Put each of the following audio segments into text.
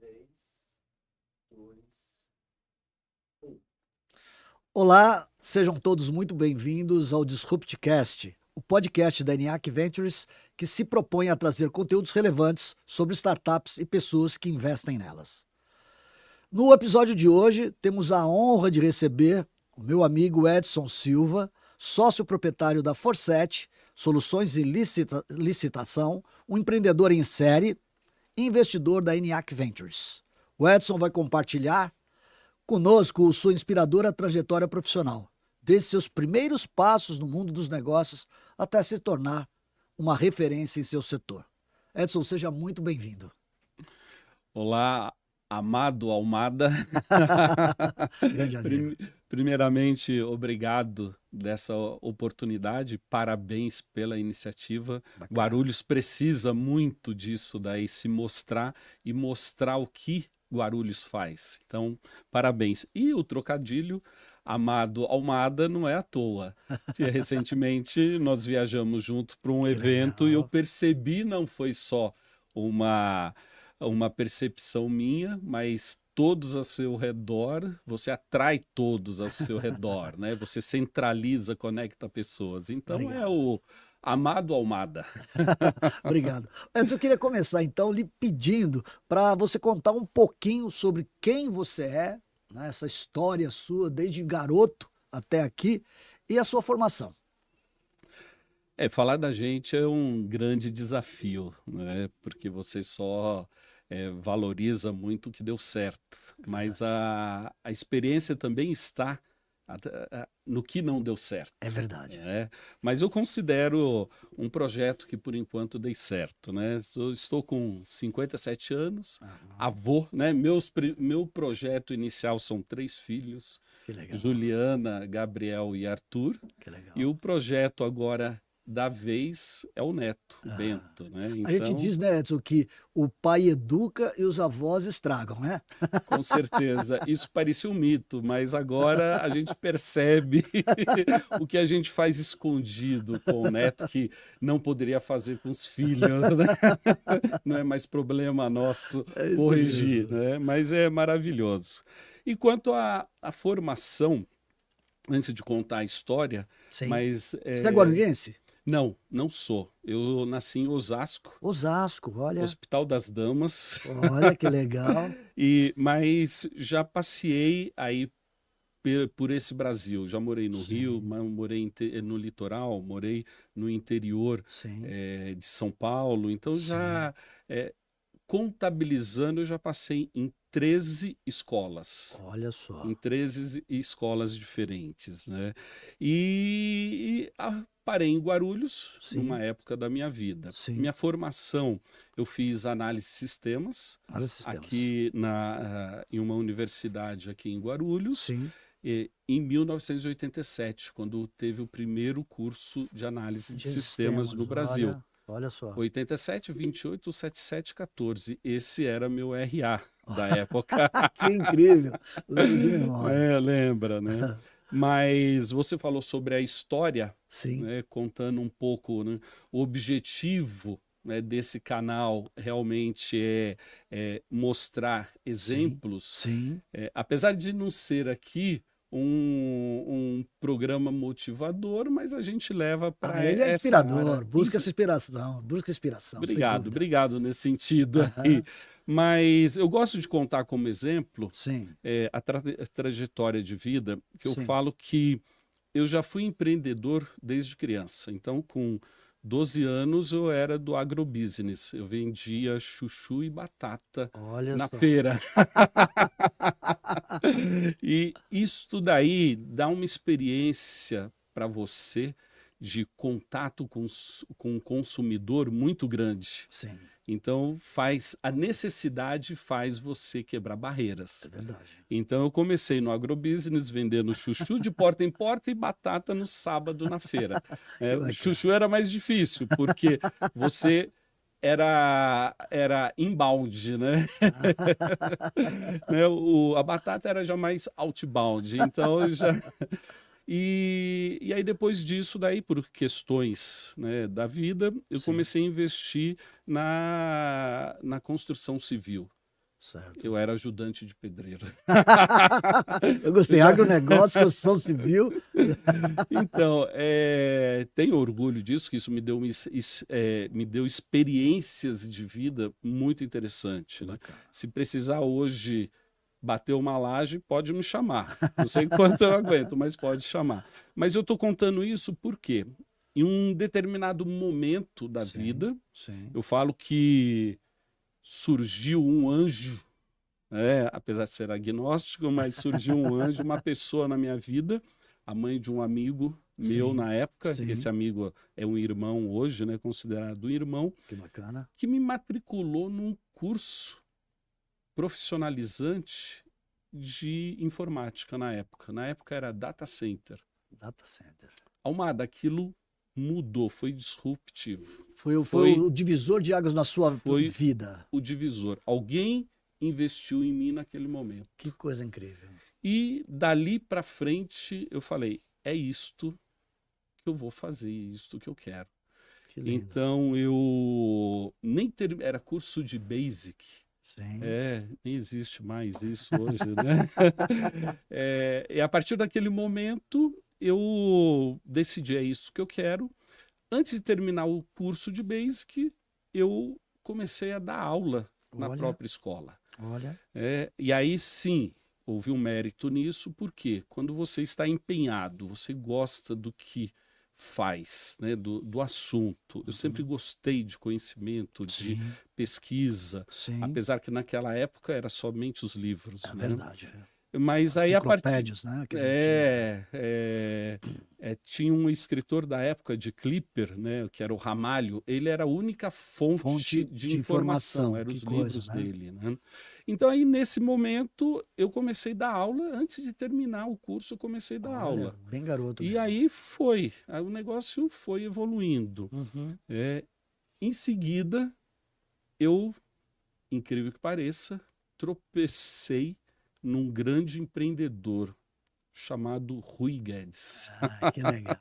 3, 2, 1. Olá, sejam todos muito bem-vindos ao DisruptCast, o podcast da ENIAC Ventures que se propõe a trazer conteúdos relevantes sobre startups e pessoas que investem nelas. No episódio de hoje, temos a honra de receber o meu amigo Edson Silva, sócio proprietário da Forset, Soluções e Licitação, um empreendedor em série e investidor da ENIAC Ventures. O Edson vai compartilhar conosco sua inspiradora trajetória profissional, desde seus primeiros passos no mundo dos negócios até se tornar uma referência em seu setor. Edson, seja muito bem-vindo. Olá, amado Almada. Grande amigo. Primeiramente, obrigado dessa oportunidade, parabéns pela iniciativa. Bacana. Guarulhos precisa muito disso daí, se mostrar e mostrar o que Guarulhos faz. Então, parabéns. E o trocadilho amado Almada não é à toa. Recentemente nós viajamos juntos para um evento e eu percebi, não foi só uma percepção minha, mas todos ao seu redor, você atrai todos ao seu redor, né? Você centraliza, conecta pessoas. Então Obrigado. é o amado Almada. Obrigado. Edson, eu queria começar então lhe pedindo para você contar um pouquinho sobre quem você é, né? Essa história sua desde garoto até aqui e a sua formação. Falar da gente é um grande desafio, né? Porque você só valoriza muito o que deu certo, mas a experiência também está no que não deu certo. É verdade. Mas eu considero um projeto que por enquanto dei certo, né? Eu estou com 57 anos, avô, né? Meu projeto inicial são 3 filhos, Que legal. Juliana, Gabriel e Arthur, Que legal. e o projeto agora da vez é o neto, o Bento, né? A gente diz, né, Edson, que o pai educa e os avós estragam, né? Com certeza. Isso parecia um mito, mas agora a gente percebe o que a gente faz escondido com o neto que não poderia fazer com os filhos, né? Não é mais problema nosso corrigir, né? Mas é maravilhoso. E quanto à formação, antes de contar a história, Sim. mas... Você é guarulhense? Não, não sou. Eu nasci em Osasco, Osasco, olha. Hospital das Damas. Olha que legal. Mas já passeei aí por esse Brasil. Já morei no Rio, morei no litoral, morei no interior Sim. de São Paulo. Então já contabilizando, eu já passei em 13 escolas. Olha só. Em 13 escolas diferentes, né? E parei em Guarulhos, Sim. numa época da minha vida. Sim. Minha formação, eu fiz análise de sistemas, aqui em uma universidade aqui em Guarulhos, Sim. em 1987, quando teve o primeiro curso de análise de sistemas no Brasil. Olha só. 87, 28, 77, 14. Esse era meu RA da época. Que incrível. Lembro de memória. Lembra, né? Mas você falou sobre a história, Sim. né, contando um pouco, né, o objetivo, né, desse canal realmente é mostrar exemplos. Sim. Apesar de não ser aqui um programa motivador, mas a gente leva para ele é inspirador, área. busca essa inspiração, busca inspiração. Obrigado nesse sentido aí. Mas eu gosto de contar como exemplo a trajetória de vida, que eu falo que eu já fui empreendedor desde criança. Então, com 12 anos, eu era do agrobusiness. Eu vendia chuchu e batata na feira. E isso daí dá uma experiência para você de contato com o consumidor muito grande. Sim. Então, a necessidade faz você quebrar barreiras. É verdade. Então, eu comecei no agrobusiness, vendendo chuchu de porta em porta e batata no sábado na feira. Chuchu era mais difícil, porque você era inbound, né? A batata era já mais outbound, então já... E aí depois disso, daí por questões, né, da vida, eu comecei a investir na construção civil. Certo. Eu era ajudante de pedreiro. Eu gostei. Agronegócio, construção civil. Então, tenho orgulho disso, que isso me deu, me deu experiências de vida muito interessantes, né? Bacana. Se precisar hoje bater uma laje, pode me chamar. Não sei quanto eu aguento, mas pode chamar. Mas eu estou contando isso porque, em um determinado momento da Sim. vida, Sim. eu falo que surgiu um anjo, apesar de ser agnóstico, mas surgiu um anjo, uma pessoa na minha vida, a mãe de um amigo meu Sim, na época. sim. Esse amigo é um irmão hoje, né, considerado um irmão, Que bacana. que me matriculou num curso profissionalizante de informática na época. Na época era data center. Data center. Almada, aquilo mudou, foi disruptivo. Foi Foi o divisor de águas na sua Foi- vida. o divisor. Alguém investiu em mim naquele momento. Que coisa incrível. E dali para frente eu falei, é isto que eu vou fazer, é isto que eu quero. Que lindo. Então eu nem era curso de Basic. Sim. Nem existe mais isso hoje, né? E a partir daquele momento eu decidi, é isso que eu quero. Antes de terminar o curso de Basic, eu comecei a dar aula na Olha. própria escola. Olha. E aí sim, houve um mérito nisso, porque quando você está empenhado, você gosta do que faz, né, do assunto. Eu sempre gostei de conhecimento, de Sim. pesquisa, Sim. apesar que naquela época era somente os livros. É né? verdade. Mas aí a partir... Enciclopédias, né? Que a gente tinha. Tinha um escritor da época de Clipper, né, que era o Ramalho. Ele era a única fonte de informação, eram Que os coisa, livros né? dele. Né? Então aí nesse momento eu comecei a dar aula. Antes de terminar o curso eu comecei a dar Olha, aula. bem garoto E mesmo. aí o negócio foi evoluindo. Uhum. Em seguida, eu, incrível que pareça, tropecei num grande empreendedor chamado Rui Guedes. Que legal.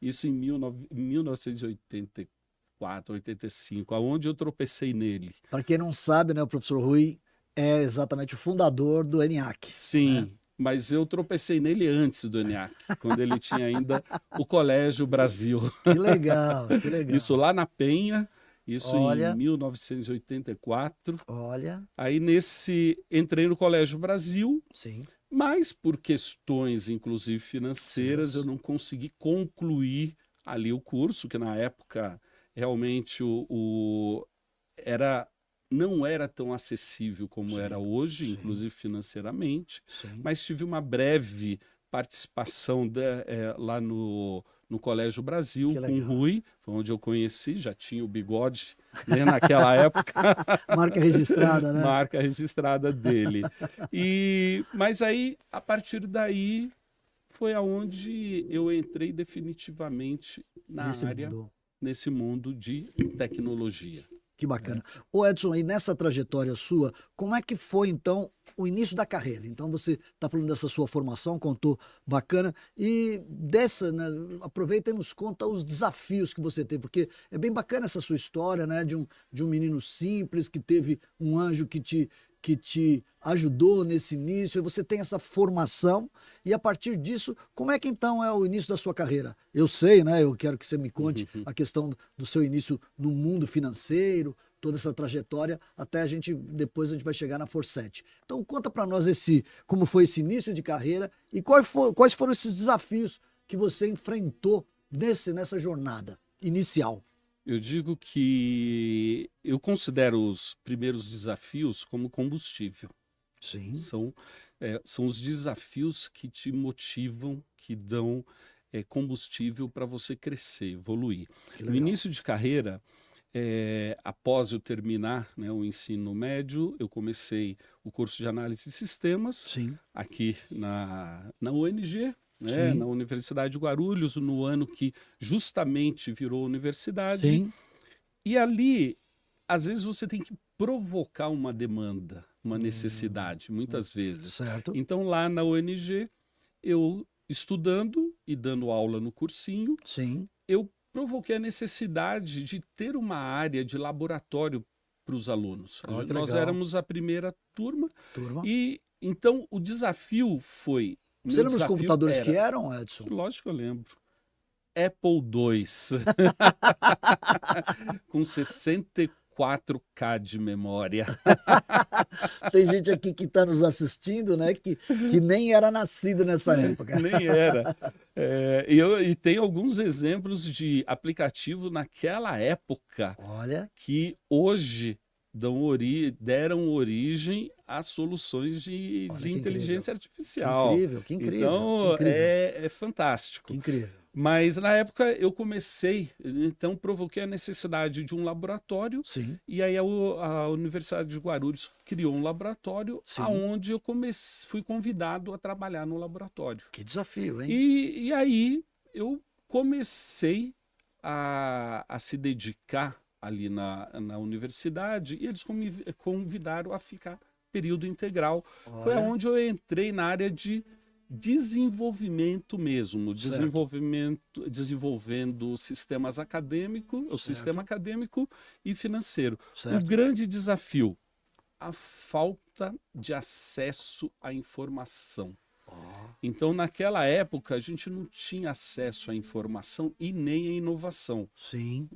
Isso em 1984, 85, aonde eu tropecei nele. Para quem não sabe, né, o professor Rui é exatamente o fundador do ENIAC. Sim, mas eu tropecei nele antes do ENIAC, quando ele tinha ainda o Colégio Brasil. Que legal, que legal. Isso lá na Penha, isso Olha. em 1984. Olha, Aí entrei no Colégio Brasil, sim. mas por questões, inclusive financeiras, eu não consegui concluir ali o curso, que na época realmente não era tão acessível como era hoje, inclusive financeiramente, Sim. mas tive uma breve participação lá no Colégio Brasil Que com o legal. Rui, foi onde eu conheci, já tinha o bigode, né, naquela época. Marca registrada, né? Marca registrada dele. Mas aí, a partir daí, foi aonde eu entrei definitivamente nesse mundo de tecnologia. Que bacana. Ô Edson, e nessa trajetória sua, como é que foi então o início da carreira? Então você está falando dessa sua formação, contou bacana, e dessa, né, aproveita e nos conta os desafios que você teve, porque é bem bacana essa sua história, né, de um menino simples que teve um anjo que te ajudou nesse início, e você tem essa formação, e a partir disso, como é que então é o início da sua carreira? Eu sei, né? Eu quero que você me conte a questão do seu início no mundo financeiro, toda essa trajetória, até depois a gente vai chegar na Forset. Então conta para nós como foi esse início de carreira e quais foram esses desafios que você enfrentou nessa jornada inicial. Eu digo que eu considero os primeiros desafios como combustível. Sim. São os desafios que te motivam, que dão combustível para você crescer, evoluir. No início de carreira, após eu terminar, né, o ensino médio, eu comecei o curso de análise de sistemas. Sim. Aqui na UNG, né, na Universidade de Guarulhos, no ano que justamente virou universidade. Sim. E ali, às vezes, você tem que provocar uma demanda, uma necessidade, muitas vezes. Certo. Então, lá na ONG, eu estudando e dando aula no cursinho, Sim. eu provoquei a necessidade de ter uma área de laboratório para os alunos. Ó, que Nós legal. éramos a primeira turma Turma. e então o desafio foi... Você meu lembra os desafio computadores era- que eram, Edson? Lógico que eu lembro. Apple II, com 64K de memória. Tem gente aqui que está nos assistindo, né, que nem era nascido nessa época. Nem era. E tem alguns exemplos de aplicativo naquela época Olha, que hoje deram origem a soluções de Olha que inteligência que artificial. incrível, que incrível, Então, que incrível, é fantástico. que incrível. Mas na época eu comecei, então provoquei a necessidade de um laboratório, Sim, e aí a Universidade de Guarulhos criou um laboratório Sim. onde eu fui convidado a trabalhar no laboratório. que desafio, hein? E aí eu comecei a se dedicar ali na universidade e eles me convidaram a ficar período integral. Foi Olha, onde eu entrei na área de desenvolvimento mesmo, desenvolvendo sistemas acadêmicos, o sistema acadêmico e financeiro. O certo. grande desafio, a falta de acesso à informação. Então, naquela época, a gente não tinha acesso à informação e nem à inovação. Sim,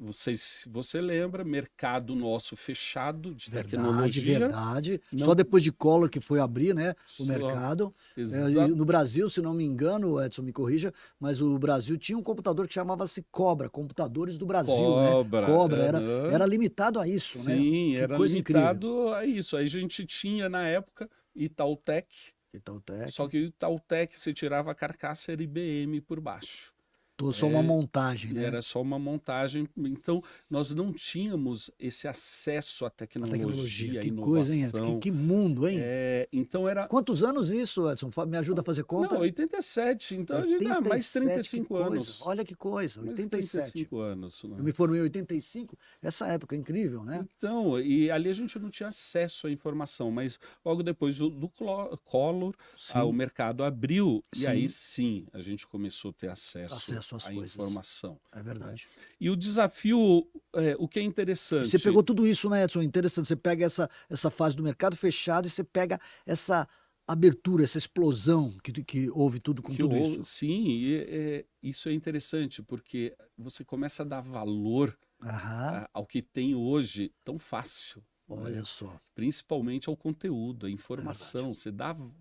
Você lembra, mercado nosso fechado de verdade, tecnologia. verdade. Não- Só depois de Collor que foi abrir, né, o Só- mercado. Exa- E no Brasil, se não me engano, Edson, me corrija, mas o Brasil tinha um computador que chamava-se Cobra, Computadores do Brasil, Cobra, né? Cobra, aham. era limitado a isso, né? Sim, Que era coisa limitado a isso. Aí a gente tinha, na época, Itautec, Itautec. só que o Itautec, você tirava a carcaça, era IBM por baixo. Só uma montagem, E né? era só uma montagem. Então, nós não tínhamos esse acesso à A tecnologia, à Que coisa, hein, Edson? inovação. Que mundo, hein? Então, era... Quantos anos isso, Edson? Me ajuda a fazer conta? Não, 87. Então, a gente dá mais 87, 35 que coisa. anos. Olha que coisa, Mais 87. 35 anos. Né? Eu me formei em 85, essa época é incrível, né? Então, e ali a gente não tinha acesso à informação, mas logo depois do Collor, Sim. o mercado abriu Sim. e aí sim a gente começou a ter acesso Acesso às à coisas. informação. É verdade. E o desafio, o que é interessante... E você pegou tudo isso, né, Edson? Interessante. Você pega essa fase do mercado fechado e você pega essa abertura, essa explosão que houve tudo com tudo isso. Sim, e isso é interessante, porque você começa a dar valor Aham, ao que tem hoje tão fácil. olha só. Principalmente ao conteúdo, à informação. Você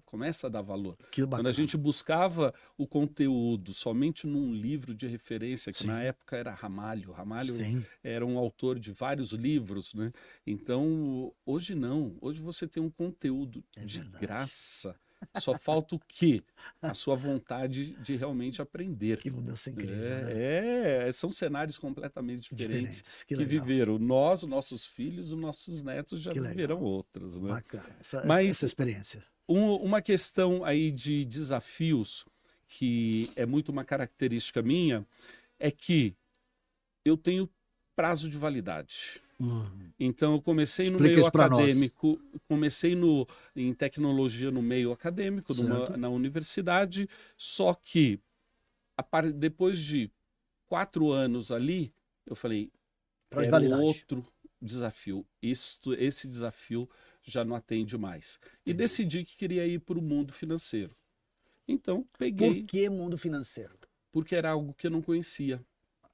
começa a dar valor. Que Quando bacana. a gente buscava o conteúdo somente num livro de referência, que Sim. na época era Ramalho. Ramalho Sim. era um autor de vários livros, né? Então, hoje não. Hoje você tem um conteúdo de verdade. graça. Só falta o quê? A sua vontade de realmente aprender. Que mudança incrível, né? São cenários completamente diferentes Que que legal. viveram. Nós, nossos filhos, os nossos netos já Que legal. viveram outros, né? Bacana. Mas- Essa experiência. Uma questão aí de desafios, que é muito uma característica minha, é que eu tenho prazo de validade. Então, eu comecei no Explica meio isso pra nós. acadêmico, comecei em tecnologia no meio acadêmico, Certo. na universidade, só que depois de 4 anos ali, eu falei, Prazo de quero validade. outro desafio. Esse desafio já não atende mais. E decidi que queria ir para o mundo financeiro. Então, peguei, Por que mundo financeiro? porque era algo que eu não conhecia.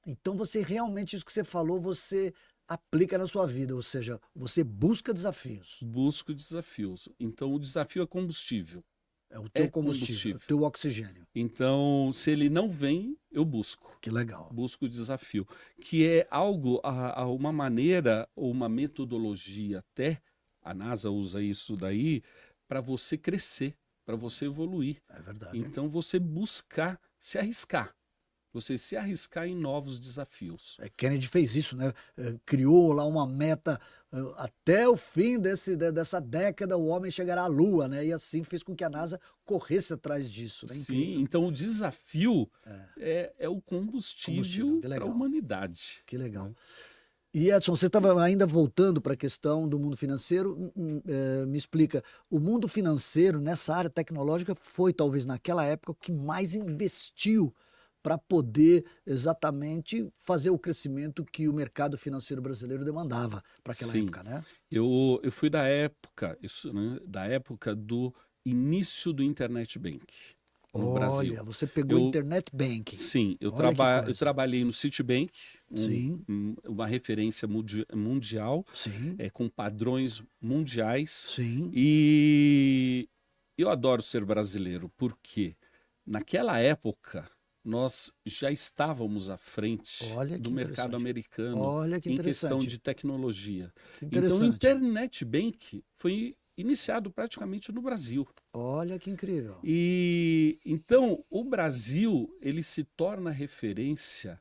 Então você realmente, isso que você falou, você aplica na sua vida, ou seja, você busca desafios. Busco desafios. Então, o desafio é combustível. É o teu É combustível, combustível. o teu oxigênio. Então, se ele não vem, eu busco. Que legal. Busco o desafio. Que é algo, uma maneira ou uma metodologia até, a NASA usa isso daí, para você crescer, para você evoluir. É verdade. Então, você buscar se arriscar. Você se arriscar em novos desafios. Kennedy fez isso, né? Criou lá uma meta, até o fim dessa década o homem chegará à Lua, né? E assim fez com que a NASA corresse atrás disso, né? Sim, Incrível. então o desafio é o combustível Combustível, que para a legal. humanidade. Que legal. E Edson, você estava ainda voltando para a questão do mundo financeiro. Me explica, o mundo financeiro nessa área tecnológica foi talvez naquela época o que mais investiu para poder exatamente fazer o crescimento que o mercado financeiro brasileiro demandava para aquela Sim. época, né? Eu fui da época, da época do início do Internet Bank no Brasil. Olha, você pegou Eu- Internet Banking. Sim, Olha que coisa. eu trabalhei no Citibank, Sim. uma referência mundial, Sim, com padrões mundiais. sim. E eu adoro ser brasileiro, porque naquela época nós já estávamos à frente Olha que do mercado interessante. americano Olha que em questão interessante. de tecnologia. Que Então, o interessante. Internet Bank foi iniciado praticamente no Brasil. Olha que incrível. E então o Brasil ele se torna referência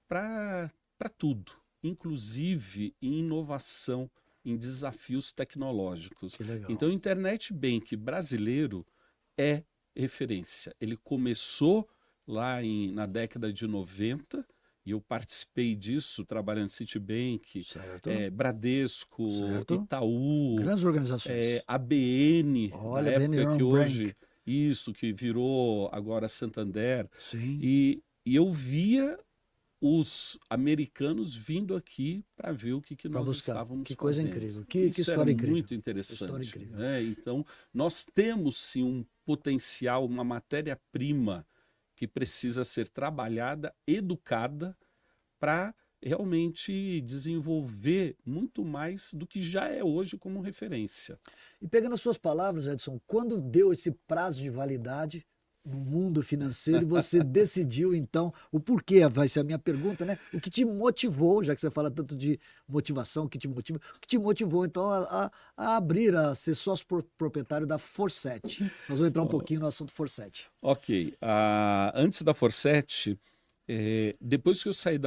para tudo, inclusive em inovação, em desafios tecnológicos. Que legal. Então o Internet Bank brasileiro é referência. Ele começou lá na década de 90 e eu participei disso trabalhando no Citibank, Certo. Bradesco, Certo. Itaú, Grandes organizações. ABN, Olha, na ABN época que Bank. hoje, isso, que virou agora Santander. Sim. E eu via os americanos vindo aqui para ver o que Pra nós buscar. estávamos Que coisa fazendo. incrível. Que Isso história era incrível. muito interessante. História incrível. Né? Então, nós temos sim um potencial, uma matéria-prima que precisa ser trabalhada, educada, para realmente desenvolver muito mais do que já é hoje como referência. E pegando as suas palavras, Edson, quando deu esse prazo de validade no mundo financeiro e você decidiu, então, o porquê, vai ser a minha pergunta, né? O que te motivou, já que você fala tanto de motivação, o que te motivou, então, a abrir, a ser sócio proprietário da Forset? Nós vamos entrar um pouquinho no assunto Forset. Ok, antes da Forset, depois que eu saí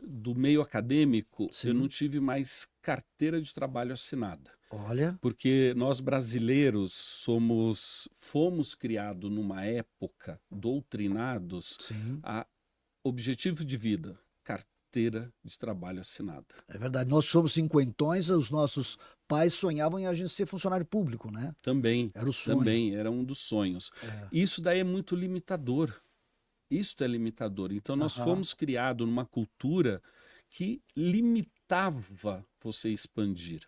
do meio acadêmico, Sim. eu não tive mais carteira de trabalho assinada. Olha, Porque nós brasileiros fomos criados numa época, doutrinados, sim, a objetivo de vida, carteira de trabalho assinada. é verdade. Nós somos cinquentões, os nossos pais sonhavam em a gente ser funcionário público, né? Também, Era o sonho. também era um dos sonhos. É. Isso daí é muito limitador. Isso é limitador. Então nós Aham. fomos criados numa cultura que limitava você expandir.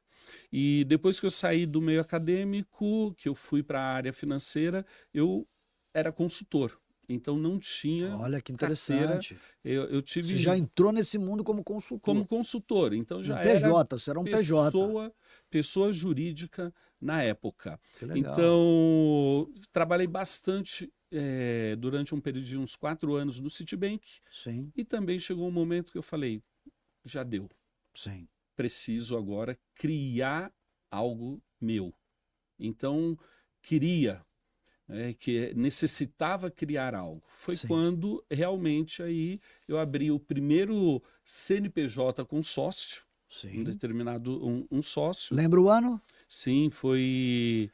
E depois que eu saí do meio acadêmico, que eu fui para a área financeira, eu era consultor. Então não tinha Olha que carteira. interessante. Eu tive Você já entrou nesse mundo como consultor. como consultor. Então já um era PJ, você era um PJ. pessoa jurídica na época. Que legal. Então trabalhei bastante durante um período de uns 4 anos no Citibank. Sim, E também chegou um momento que eu falei, já deu. sim. Preciso agora criar algo meu. Então, que necessitava criar algo. Foi Sim. quando realmente aí eu abri o primeiro CNPJ com sócio, Sim. um determinado um sócio. Lembra o ano? Sim, foi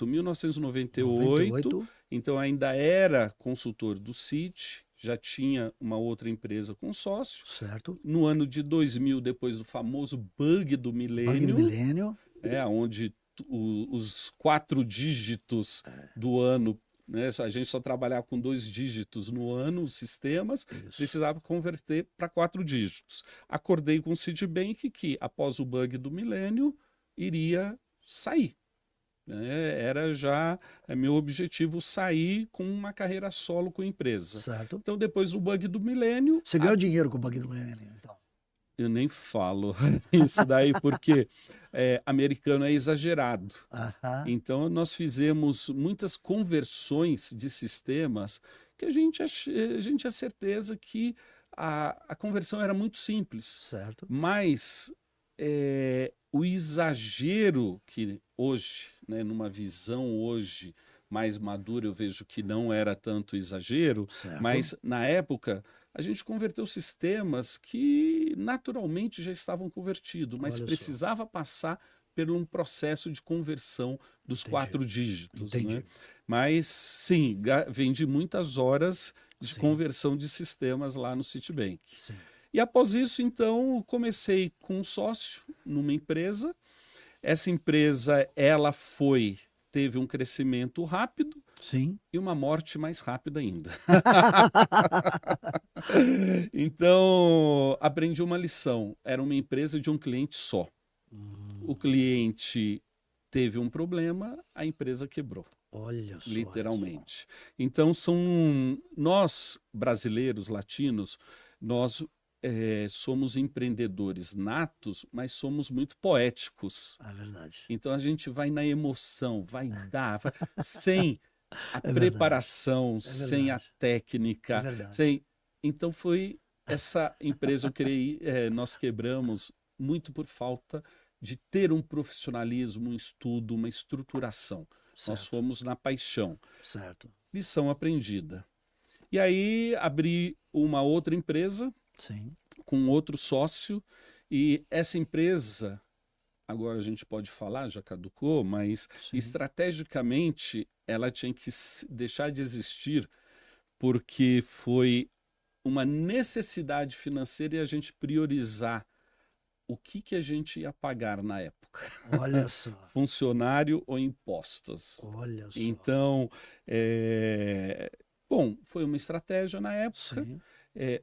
1998. 98. Então ainda era consultor do Citi, já tinha uma outra empresa com sócio. Certo. No ano de 2000, depois do famoso bug do Bug do milênio, milênio. onde os 4 dígitos do ano, né, a gente só trabalhava com 2 dígitos no ano, os sistemas, Isso. precisava converter para 4 dígitos. Acordei com o Citibank que, após o bug do milênio, iria sair. Era já meu objetivo sair com uma carreira solo com a empresa. Certo. Então, depois do bug do milênio, Você ganhou dinheiro com o bug do milênio, então. eu nem falo isso daí, porque americano é exagerado. Aham. Então, nós fizemos muitas conversões de sistemas que a gente tinha certeza que a conversão era muito simples. Certo. Mas o exagero que hoje, né, numa visão hoje mais madura, eu vejo que não era tanto exagero, Certo. mas na época a gente converteu sistemas que naturalmente já estavam convertidos, mas Olha só. precisava passar por um processo de conversão dos Entendi. 4 dígitos. Entendi. Né? Mas sim, vendi muitas horas de Sim. conversão de sistemas lá no Citibank. Sim. E após isso, então, comecei com um sócio numa empresa. Essa empresa, teve um crescimento rápido. Sim. e uma morte mais rápida ainda. Então, aprendi uma lição. Era uma empresa de um cliente só. O cliente teve um problema, a empresa quebrou, Olha só. literalmente. Então, nós, brasileiros, latinos, nós somos empreendedores natos, mas somos muito poéticos. É verdade. Então, a gente vai na emoção, vai dar, sem a É verdade. preparação, É sem a verdade. É técnica, verdade. Então foi essa empresa, eu criei, nós quebramos muito por falta de ter um profissionalismo, um estudo, uma estruturação. Nós Certo. fomos na paixão. Certo. Lição aprendida. E aí abri uma outra empresa Sim. com outro sócio, e essa empresa, agora a gente pode falar, já caducou, mas Sim. estrategicamente ela tinha que deixar de existir porque foi uma necessidade financeira e a gente priorizar o que a gente ia pagar na época. Olha só. Funcionário ou impostos. Olha só. Então, bom, foi uma estratégia na época. Sim.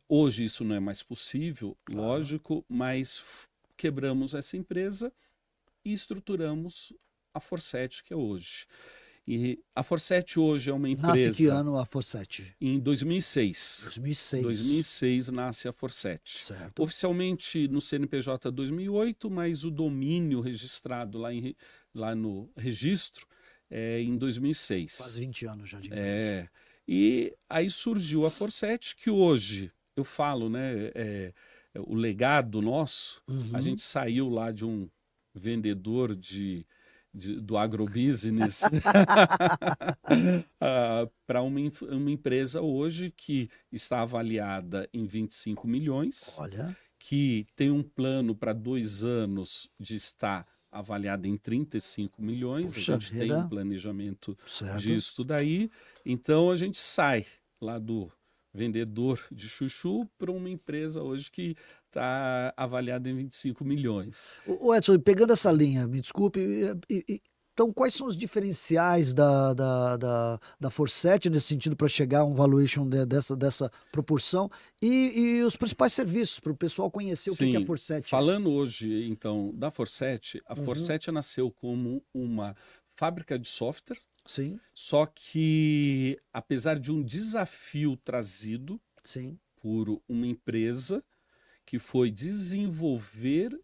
Hoje isso não é mais possível, Claro. lógico, mas quebramos essa empresa e estruturamos a Forset, que é hoje. E a Forset hoje é uma empresa... Nasce que ano a Forset? Em 2006. 2006. 2006 nasce a Forset. Certo. Oficialmente no CNPJ 2008, mas o domínio registrado lá no registro é em 2006. Quase 20 anos já de empresa. E aí surgiu a Forset, que hoje, eu falo, né, o legado nosso, a gente saiu lá de um vendedor do agrobusiness para uma empresa hoje que está avaliada em 25 milhões, Olha. que tem um plano para 2 anos de estar avaliada em 35 milhões. Puxa a gente tem vida. um planejamento Certo. disso daí. Então a gente sai lá do vendedor de chuchu para uma empresa hoje que está avaliada em 25 milhões. O Edson, pegando essa linha, me desculpe, então quais são os diferenciais da Forset nesse sentido para chegar a um valuation dessa proporção e os principais serviços para o pessoal conhecer o que é a Forset? Falando hoje, então, da Forset, a Forset nasceu como uma fábrica de software. Sim. Só que, apesar de um desafio trazido Sim. por uma empresa que foi desenvolver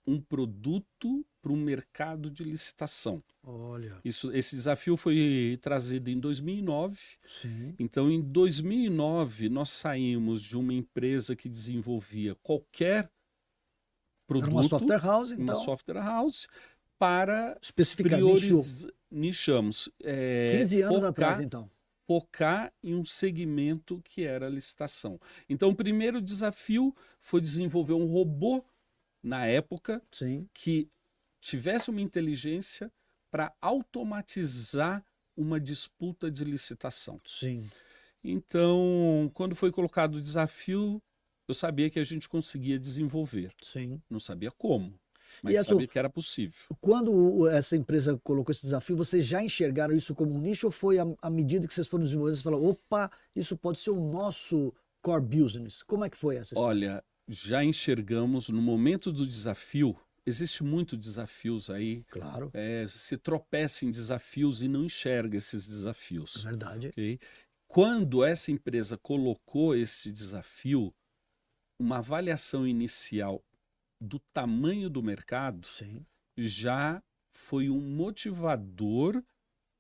um produto para um mercado de licitação. Olha. Esse desafio foi trazido em 2009. Sim. Então, em 2009, nós saímos de uma empresa que desenvolvia qualquer produto. Era uma software house, então. Uma software house para especificar, nichamos. 15 anos atrás, então. Focar em um segmento que era a licitação. Então, o primeiro desafio foi desenvolver um robô, na época, Sim. que tivesse uma inteligência para automatizar uma disputa de licitação. Sim. Então, quando foi colocado o desafio, eu sabia que a gente conseguia desenvolver. Sim. Não sabia como, mas sabia que era possível. Quando essa empresa colocou esse desafio, vocês já enxergaram isso como um nicho ou foi à medida que vocês foram desenvolvendo, vocês falaram, opa, isso pode ser o nosso core business? Como é que foi essa história? Olha, já enxergamos no momento do desafio, existe muito desafios aí. Claro. Se tropeça em desafios e não enxerga esses desafios. É verdade. Okay? Quando essa empresa colocou esse desafio, uma avaliação inicial do tamanho do mercado, sim, já foi um motivador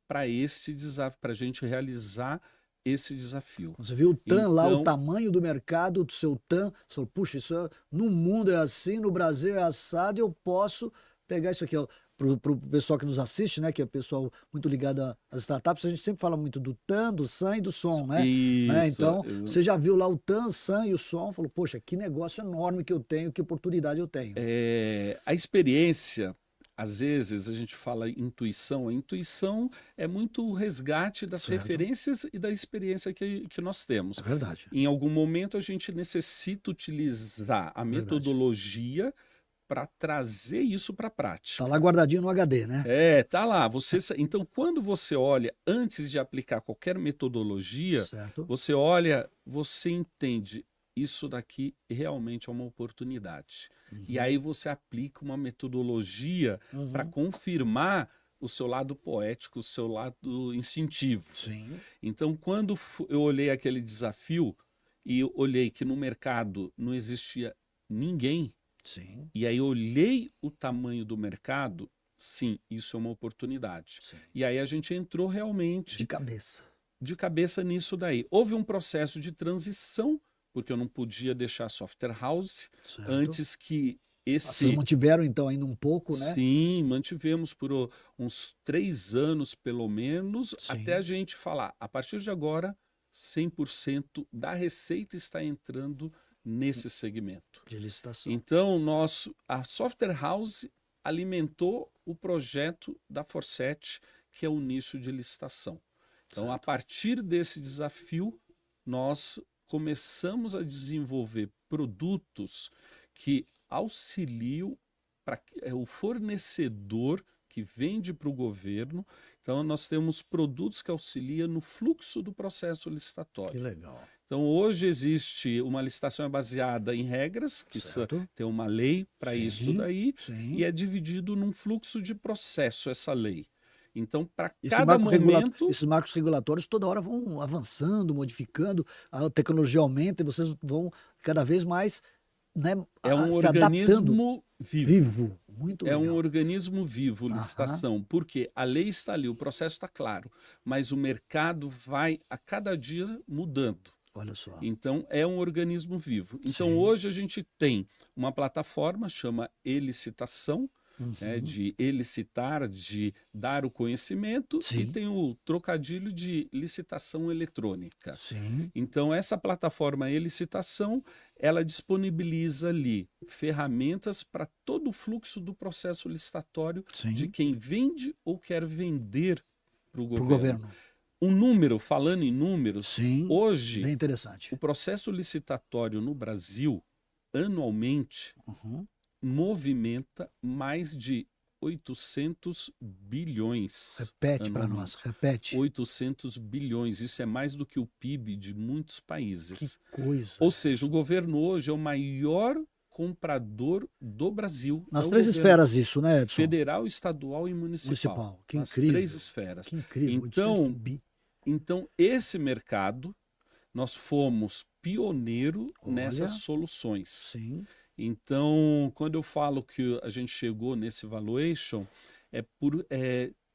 para esse desafio, para a gente realizar esse desafio. Você viu o TAM lá, o tamanho do mercado, do seu TAM, você falou, puxa, isso no mundo é assim, no Brasil é assado, eu posso pegar isso aqui, para o pessoal que nos assiste, né, que é o pessoal muito ligado às startups, a gente sempre fala muito do TAM, do SAM e do SOM, né? Isso, então, você já viu lá o TAM, SAM e o SOM, falou, poxa, que negócio enorme que eu tenho, que oportunidade eu tenho. A experiência, às vezes a gente fala intuição, a intuição é muito o resgate das referências e da experiência que nós temos. É verdade. Em algum momento a gente necessita utilizar a metodologia para trazer isso para a prática. Tá lá guardadinho no HD, né? Tá lá. Então, quando você olha, antes de aplicar qualquer metodologia, Certo. você olha, você entende, isso daqui realmente é uma oportunidade. E aí você aplica uma metodologia para confirmar o seu lado poético, o seu lado instintivo. Sim. Então, quando eu olhei aquele desafio e eu olhei que no mercado não existia ninguém, Sim. e aí olhei o tamanho do mercado, sim, isso é uma oportunidade. Sim. E aí a gente entrou realmente De cabeça. de cabeça nisso daí. Houve um processo de transição, porque eu não podia deixar a software house Certo. antes que Vocês mantiveram então ainda um pouco, né? Sim, mantivemos por uns 3 anos pelo menos, Sim. até a gente falar, a partir de agora, 100% da receita está entrando nesse segmento. De licitação. Então, a Software House alimentou o projeto da Forset, que é o nicho de licitação. Então, a partir desse desafio, nós começamos a desenvolver produtos que auxiliam o fornecedor que vende para o governo. Então, nós temos produtos que auxiliam no fluxo do processo licitatório. Que legal. Então, hoje existe uma licitação baseada em regras, que tem uma lei para isso daí, e é dividido num fluxo de processo essa lei. Então, para cada momento... Esses marcos regulatórios toda hora vão avançando, modificando, a tecnologia aumenta e vocês vão cada vez mais, né, é um se adaptando. organismo vivo. Muito é legal. um organismo vivo, licitação, porque a lei está ali, o processo está claro, mas o mercado vai a cada dia mudando. Olha só. Então, é um organismo vivo. Então, hoje a gente tem uma plataforma, chama eLicitação, né, de elicitar, de dar o conhecimento, e tem o trocadilho de licitação eletrônica. Sim. Então, essa plataforma eLicitação, ela disponibiliza ali ferramentas para todo o fluxo do processo licitatório de quem vende ou quer vender para o governo. Um número, falando em números, hoje, bem interessante. o processo licitatório no Brasil, anualmente, movimenta mais de 800 bilhões. Repete para nós, repete. 800 bilhões, isso é mais do que o PIB de muitos países. Que coisa. Ou seja, o governo hoje é o maior comprador do Brasil. Nas 3 esferas isso, né, Edson? Federal, estadual e municipal. Que Nas incrível. 3 esferas. Que incrível. Então, esse mercado, nós fomos pioneiro nessas soluções. Sim. Então, quando eu falo que a gente chegou nesse valuation,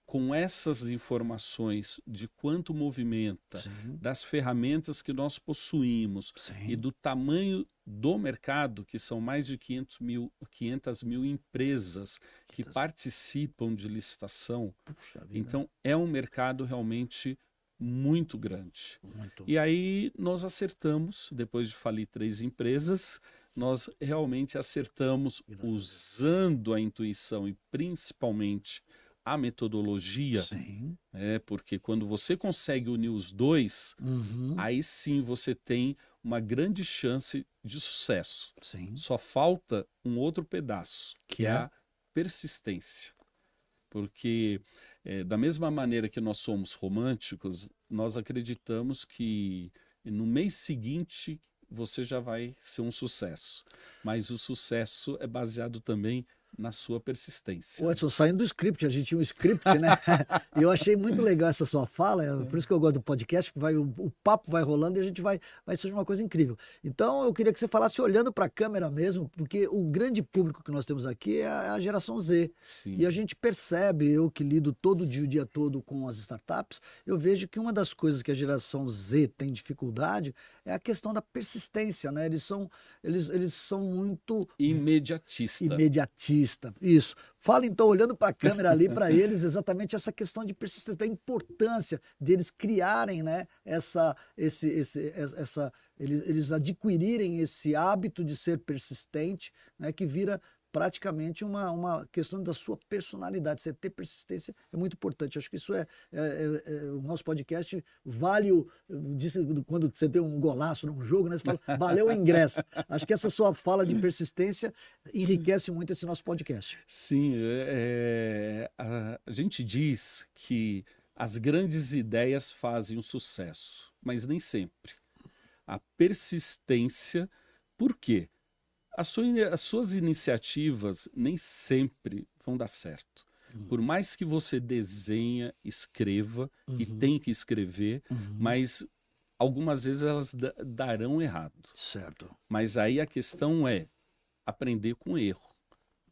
com essas informações de quanto movimenta, das ferramentas que nós possuímos e do tamanho do mercado, que são mais de 500 mil empresas que participam de licitação. Então, é um mercado realmente muito grande. E aí nós acertamos, depois de falir 3 empresas, nós realmente acertamos usando a intuição e principalmente a metodologia, porque quando você consegue unir os dois, aí sim você tem uma grande chance de sucesso. Só falta um outro pedaço, que é a persistência. Porque da mesma maneira que nós somos românticos, nós acreditamos que no mês seguinte você já vai ser um sucesso. Mas o sucesso é baseado também na sua persistência. Ô Edson, saindo do script, a gente tinha um script, né? E eu achei muito legal essa sua fala, por isso que eu gosto do podcast, porque o papo vai rolando e a gente vai surgir uma coisa incrível. Então eu queria que você falasse olhando para a câmera mesmo, porque o grande público que nós temos aqui é a geração Z. E a gente percebe, eu que lido todo dia, o dia todo com as startups, eu vejo que uma das coisas que a geração Z tem dificuldade é a questão da persistência, né? Eles são muito... Imediatista, isso. Fala então, olhando para a câmera ali, para eles, exatamente essa questão de persistência, da importância deles criarem, né, eles adquirirem esse hábito de ser persistente, né, que vira praticamente uma questão da sua personalidade. Você ter persistência é muito importante. Acho que isso o nosso podcast vale quando você tem um golaço num jogo, né? Você fala, valeu o ingresso. Acho que essa sua fala de persistência enriquece muito esse nosso podcast. Sim, a gente diz que as grandes ideias fazem o sucesso, mas nem sempre. A persistência, por quê? As suas iniciativas nem sempre vão dar certo. Por mais que você desenha, escreva, e tem que escrever, mas algumas vezes elas darão errado. Certo. Mas aí a questão é aprender com erro,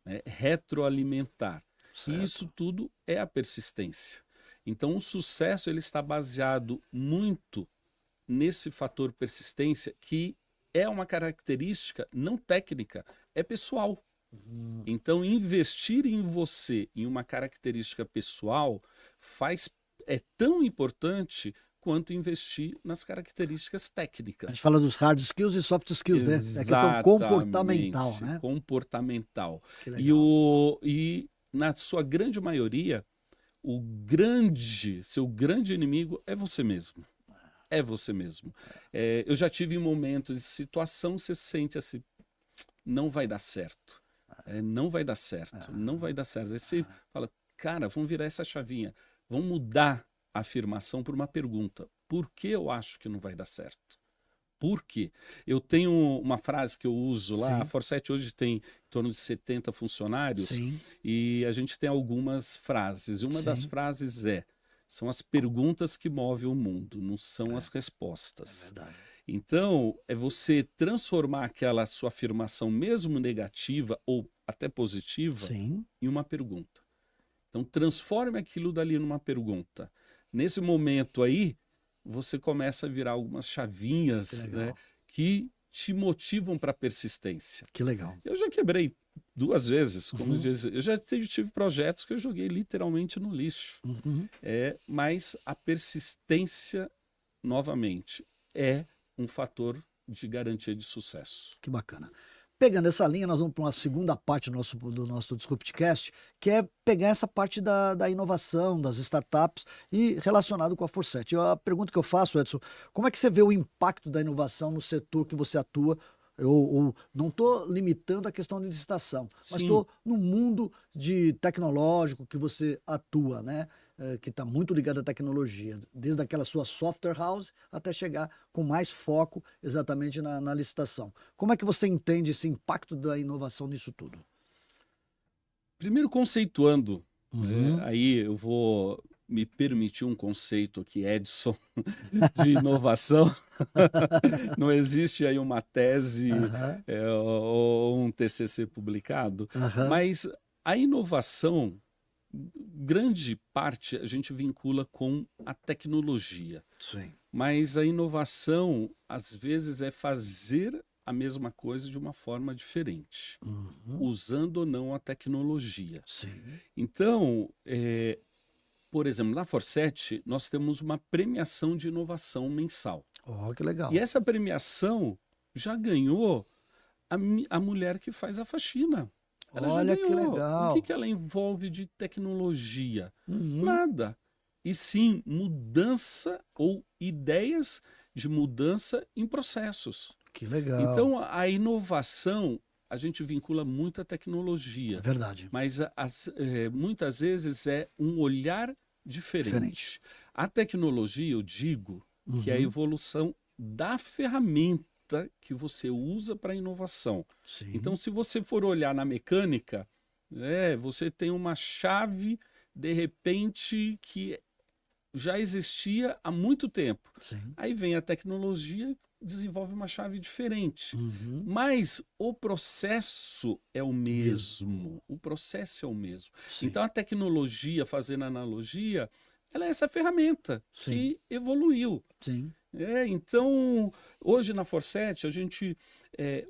né? Retroalimentar. Certo. E isso tudo é a persistência. Então o sucesso ele está baseado muito nesse fator persistência, que é uma característica não técnica, é pessoal. Então, investir em você, em uma característica pessoal, é tão importante quanto investir nas características técnicas. A gente fala dos hard skills e soft skills, né? É a questão comportamental, né? Comportamental. Que legal. E na sua grande maioria, seu grande inimigo é você mesmo. É você mesmo. Eu já tive momentos de situação, você sente assim, não vai dar certo. Não vai dar certo, não vai dar certo. Aí você fala, cara, vamos virar essa chavinha. Vamos mudar a afirmação por uma pergunta. Por que eu acho que não vai dar certo? Por quê? Eu tenho uma frase que eu uso lá, Sim. a Forset hoje tem em torno de 70 funcionários. Sim. E a gente tem algumas frases. E uma Sim. das frases são as perguntas que movem o mundo, não são as É respostas. verdade. Então, é você transformar aquela sua afirmação, mesmo negativa ou até positiva, Sim. em uma pergunta. Então, transforme aquilo dali numa pergunta. Nesse momento aí, você começa a virar algumas chavinhas, Que legal. né, que te motivam para a persistência. Que legal. Eu já quebrei 2 vezes, como eu disse. Eu já tive projetos que eu joguei literalmente no lixo. Mas a persistência, novamente, é um fator de garantia de sucesso. Que bacana. Pegando essa linha, nós vamos para uma segunda parte do nosso Disruptcast, que é pegar essa parte da inovação, das startups e relacionado com a Forset. A pergunta que eu faço, Edson, como é que você vê o impacto da inovação no setor que você atua? Eu não estou limitando a questão de licitação, mas Sim. estou no mundo tecnológico que você atua, né? Que está muito ligado à tecnologia, desde aquela sua software house até chegar com mais foco exatamente na licitação. Como é que você entende esse impacto da inovação nisso tudo? Primeiro, conceituando, aí eu vou me permitir um conceito aqui, Edson, de inovação. Não existe aí uma tese ou um TCC publicado, mas a inovação, grande parte a gente vincula com a tecnologia. Sim. Mas a inovação, às vezes, é fazer a mesma coisa de uma forma diferente, usando ou não a tecnologia. Sim. Então, por exemplo, na Forset, nós temos uma premiação de inovação mensal. Oh, que legal. E essa premiação já ganhou a mulher que faz a faxina. Ela Olha já que ganhou. legal. O que ela envolve de tecnologia? Nada. E sim, mudança ou ideias de mudança em processos. Que legal. Então, a inovação, a gente vincula muito à tecnologia. Verdade. Mas muitas vezes é um olhar diferente. A tecnologia, eu digo, que é a evolução da ferramenta que você usa para a inovação. Sim. Então, se você for olhar na mecânica, você tem uma chave, de repente, que já existia há muito tempo. Sim. Aí vem a tecnologia e desenvolve uma chave diferente. Mas o processo é o mesmo. O processo é o mesmo. Sim. Então, a tecnologia, fazendo analogia, ela é essa ferramenta que evoluiu. Sim. Então, hoje na Forset, a gente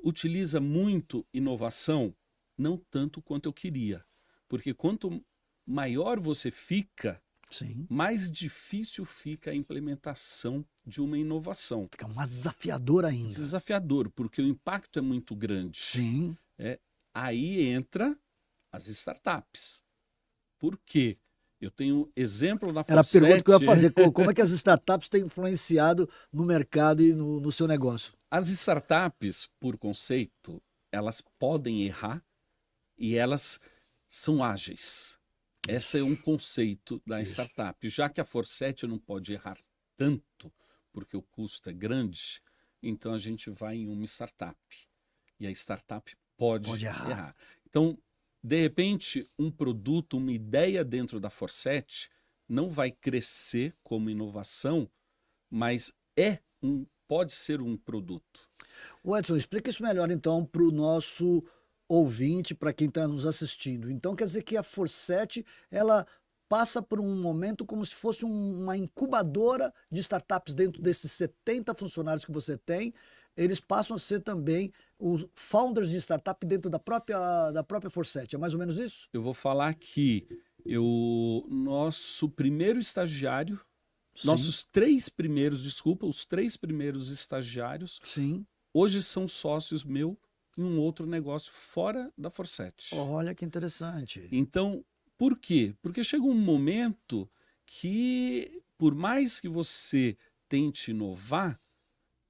utiliza muito inovação, não tanto quanto eu queria. Porque quanto maior você fica, Sim. mais difícil fica a implementação de uma inovação. Fica mais desafiador ainda. Desafiador, porque o impacto é muito grande. Sim. Aí entra as startups. Por quê? Eu tenho exemplo na Era a pergunta que eu ia Forsete. fazer. Como é que as startups têm influenciado no mercado e no seu negócio? As startups, por conceito, elas podem errar e elas são ágeis. Esse é um conceito da startup. Já que a Forsete não pode errar tanto, porque o custo é grande, então a gente vai em uma startup. E a startup pode errar. Então, de repente, um produto, uma ideia dentro da Forsete não vai crescer como inovação, mas pode ser um produto. Edson, explica isso melhor então para o nosso ouvinte, para quem está nos assistindo. Então quer dizer que a Forsete, ela passa por um momento como se fosse uma incubadora de startups dentro desses 70 funcionários que você tem. Eles passam a ser também os founders de startup dentro da própria Forsete. É mais ou menos isso? Eu vou falar que nosso primeiro estagiário, Sim. nossos três primeiros, os três primeiros estagiários, Sim. hoje são sócios meu em um outro negócio fora da Forsete. Olha que interessante. Então, por quê? Porque chega um momento que, por mais que você tente inovar,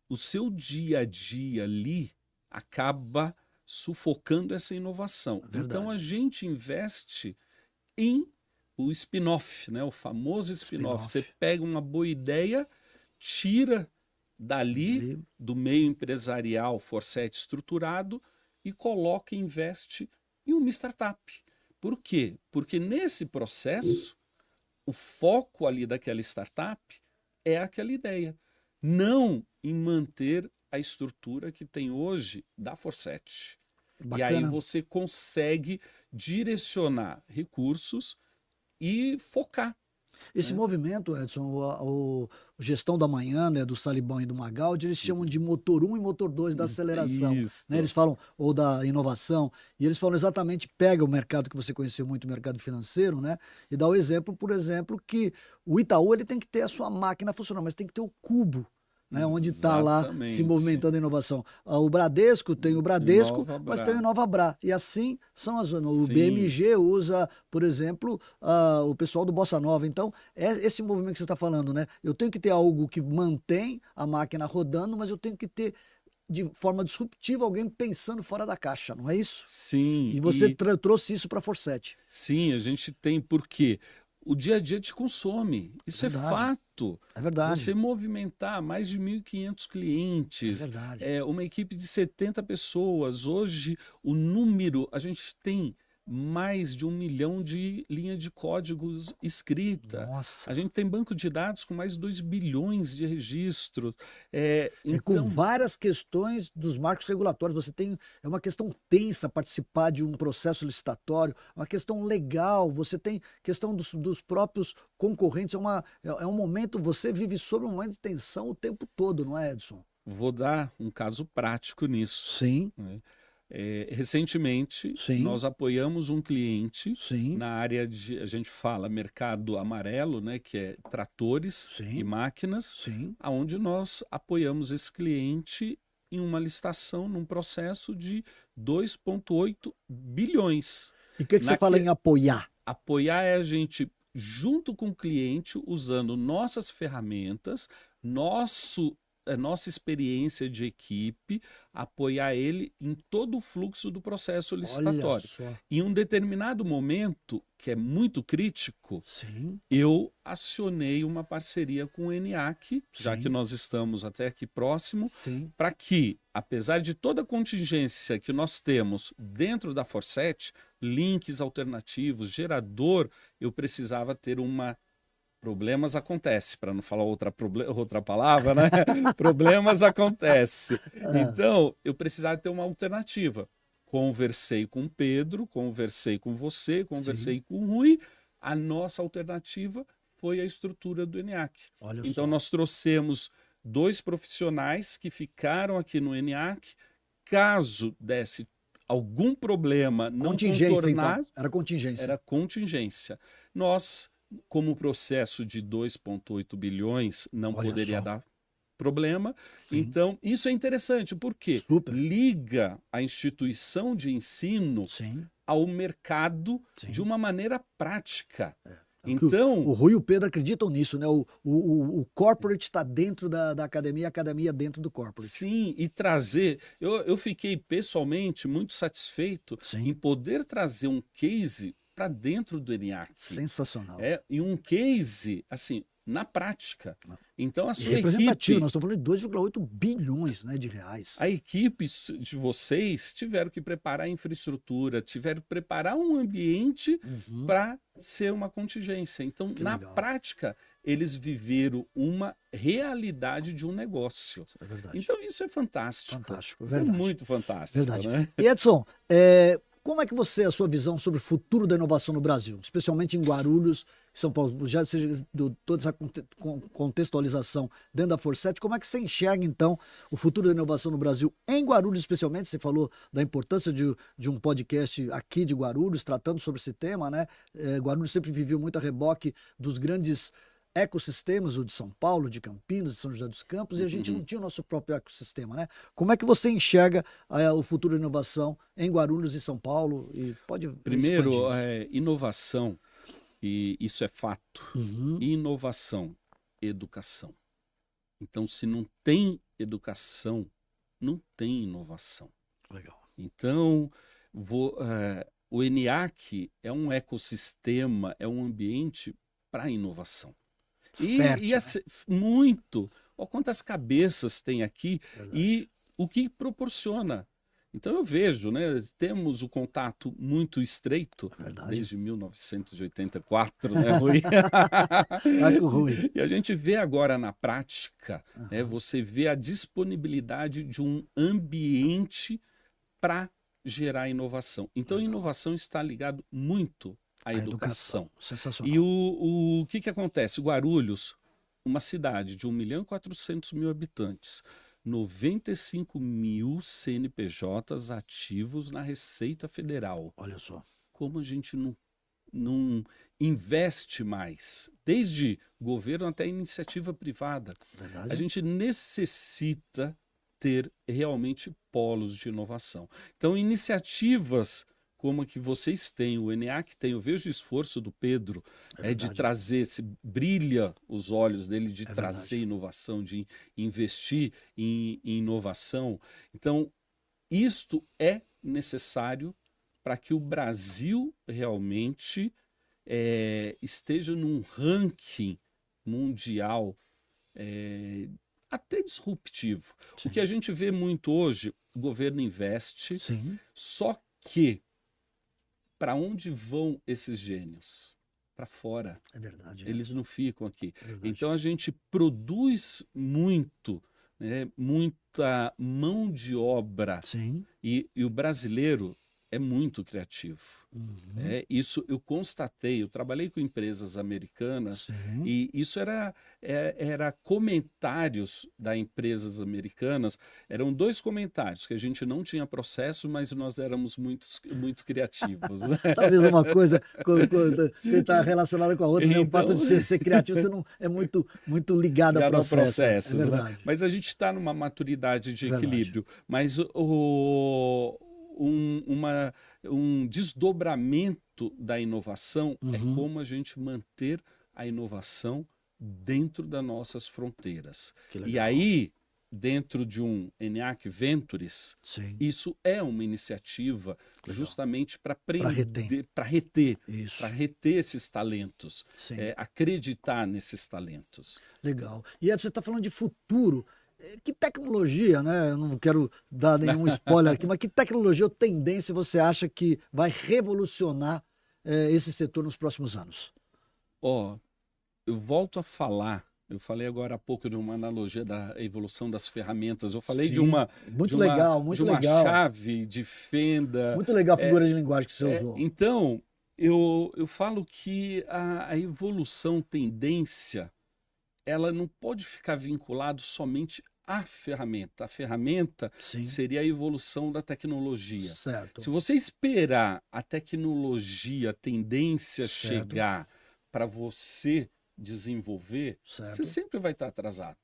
o seu dia a dia ali acaba sufocando essa inovação. Verdade. Então a gente investe em o spin-off, né? O famoso spin-off. Você pega uma boa ideia, tira dali do meio empresarial Forsete estruturado e coloca e investe em uma startup. Por quê? Porque nesse processo, o foco ali daquela startup é aquela ideia, não em manter a estrutura que tem hoje da Forsete. Bacana. E aí você consegue direcionar recursos e focar. Esse movimento, Edson, o Gestão da Manhã, né, do Salibão e do Magaldi, eles chamam de motor 1 e motor 2 da aceleração. Né? Eles falam, ou da inovação, e eles falam exatamente, pega o mercado que você conheceu muito, o mercado financeiro, né, e dá o exemplo, por exemplo, que o Itaú ele tem que ter a sua máquina funcionando, mas tem que ter o cubo. Né, onde está lá se movimentando a inovação. O Bradesco tem o Bradesco, mas tem o InovaBrá. E assim são as. O BMG usa, por exemplo, o pessoal do Bossa Nova. Então, é esse movimento que você está falando, né? Eu tenho que ter algo que mantém a máquina rodando, mas eu tenho que ter, de forma disruptiva, alguém pensando fora da caixa, não é isso? Sim. E você trouxe isso para a Forsete. Sim, a gente tem, porque o dia a dia te consome. Isso é fato. É verdade. Você movimentar mais de 1.500 clientes. É verdade. Uma equipe de 70 pessoas. Hoje, o número, a gente tem mais de 1 milhão de linhas de códigos escrita. Nossa. A gente tem banco de dados com mais de 2 bilhões de registros. Com várias questões dos marcos regulatórios. Você tem, é uma questão tensa participar de um processo licitatório, uma questão legal, você tem questão dos próprios concorrentes. É um momento, você vive sob um momento de tensão o tempo todo, não é, Edson? Vou dar um caso prático nisso. Sim. Né? Recentemente, nós apoiamos um cliente na área de, a gente fala, mercado amarelo, né, que é tratores e máquinas, onde nós apoiamos esse cliente em uma licitação, num processo de 2,8 bilhões. E o que você fala em apoiar? Apoiar é a gente, junto com o cliente, usando nossas ferramentas, nossa experiência de equipe, apoiar ele em todo o fluxo do processo licitatório. Em um determinado momento, que é muito crítico, eu acionei uma parceria com o ENIAC, já que nós estamos até aqui próximo, para que, apesar de toda a contingência que nós temos dentro da Forsete, links alternativos, gerador, eu precisava ter uma... Problemas acontecem, para não falar outra palavra, né? Problemas acontecem. Então, eu precisava ter uma alternativa. Conversei com o Pedro, conversei com você, conversei com o Rui. A nossa alternativa foi a estrutura do ENIAC. Então, nós trouxemos 2 profissionais que ficaram aqui no ENIAC. Caso desse algum problema, não contornar... Então. Era contingência. Era contingência. Nós... Como o processo de 2,8 bilhões não poderia dar problema. Sim. Então, isso é interessante, porque Super. liga a instituição de ensino Sim. ao mercado Sim. de uma maneira prática. É que Então, o Rui e o Pedro acreditam nisso, né? O corporate está dentro da academia, a academia dentro do corporate. sim, e trazer. Eu fiquei pessoalmente muito satisfeito Sim. em poder trazer um case para dentro do ENIAC. Sensacional. E um case, assim, na prática. Então, a E sua representativo, equipe. nós estamos falando de 2,8 bilhões, né, de reais. A equipe de vocês tiveram que preparar a infraestrutura, tiveram que preparar um ambiente para ser uma contingência. Então, Que na legal. prática, eles viveram uma realidade de um negócio. É verdade. Então, isso é fantástico. Fantástico, Isso verdade. é muito fantástico, Verdade. né? E Edson, como é que você, a sua visão sobre o futuro da inovação no Brasil, especialmente em Guarulhos, São Paulo, já seja toda essa contextualização dentro da Forset, como é que você enxerga, então, o futuro da inovação no Brasil, em Guarulhos especialmente? Você falou da importância de um podcast aqui de Guarulhos, tratando sobre esse tema, né? Guarulhos sempre viveu muito a reboque dos grandes ecossistemas, o de São Paulo, de Campinas, de São José dos Campos, e a gente não tinha o nosso próprio ecossistema, né? Como é que você enxerga o futuro da inovação em Guarulhos e São Paulo? E pode Primeiro, expandir isso. inovação, e isso é fato. Uhum. Inovação, educação. Então, se não tem educação, não tem inovação. Legal. Então, o ENIAC é um ecossistema, é um ambiente para inovação. Fértil, Muito. Olha quantas cabeças tem aqui Verdade. e o que proporciona. Então eu vejo, né? Temos o contato muito estreito Verdade. desde 1984, né, Rui? Vai com o Rui. E a gente vê agora na prática, né, você vê a disponibilidade de um ambiente para gerar inovação. Então, inovação está ligado muito à educação. Sensacional. E o que acontece? Guarulhos, uma cidade de 1.400.000 habitantes, 95 mil CNPJs ativos na Receita Federal. Olha só. Como a gente não investe mais, desde governo até iniciativa privada. Verdade. A gente necessita ter realmente polos de inovação. Então, iniciativas como a que vocês têm, o ENIAC tem, eu vejo o esforço do Pedro de trazer, brilha os olhos dele de trazer inovação, de investir em inovação. Então, isto é necessário para que o Brasil realmente esteja num ranking mundial até disruptivo. Sim. O que a gente vê muito hoje, o governo investe, Sim. só que para onde vão esses gênios? Para fora. É verdade. Eles não ficam aqui. É verdade. Então a gente produz muito, né, muita mão de obra. Sim. E o brasileiro é muito criativo. Isso eu constatei. Eu trabalhei com empresas americanas. Sim. E isso era comentários das empresas americanas. Eram 2 comentários, que a gente não tinha processo, mas nós éramos muito criativos. Talvez uma coisa tentar relacionada com a outra, né? O Então, fato de ser criativo, você não é muito ligado ao processo. É né? verdade. Mas a gente está numa maturidade de Verdade. equilíbrio. Mas um desdobramento da inovação é como a gente manter a inovação dentro das nossas fronteiras. Que legal. E aí, dentro de um ENIAC Ventures, Sim. isso é uma iniciativa justamente para reter Isso. esses talentos, Sim. acreditar nesses talentos. Legal. E Edson, você está falando de futuro. Que tecnologia, né? Eu não quero dar nenhum spoiler aqui, mas que tecnologia ou tendência você acha que vai revolucionar esse setor nos próximos anos? Eu volto a falar. Eu falei agora há pouco de uma analogia da evolução das ferramentas. Eu falei de uma chave de fenda. Muito legal a figura de linguagem que você usou. Então, eu falo que a evolução, tendência, ela não pode ficar vinculada somente à ferramenta. A ferramenta seria a evolução da tecnologia. Certo. Se você esperar a tecnologia, a tendência chegar para você desenvolver, você sempre vai estar atrasado.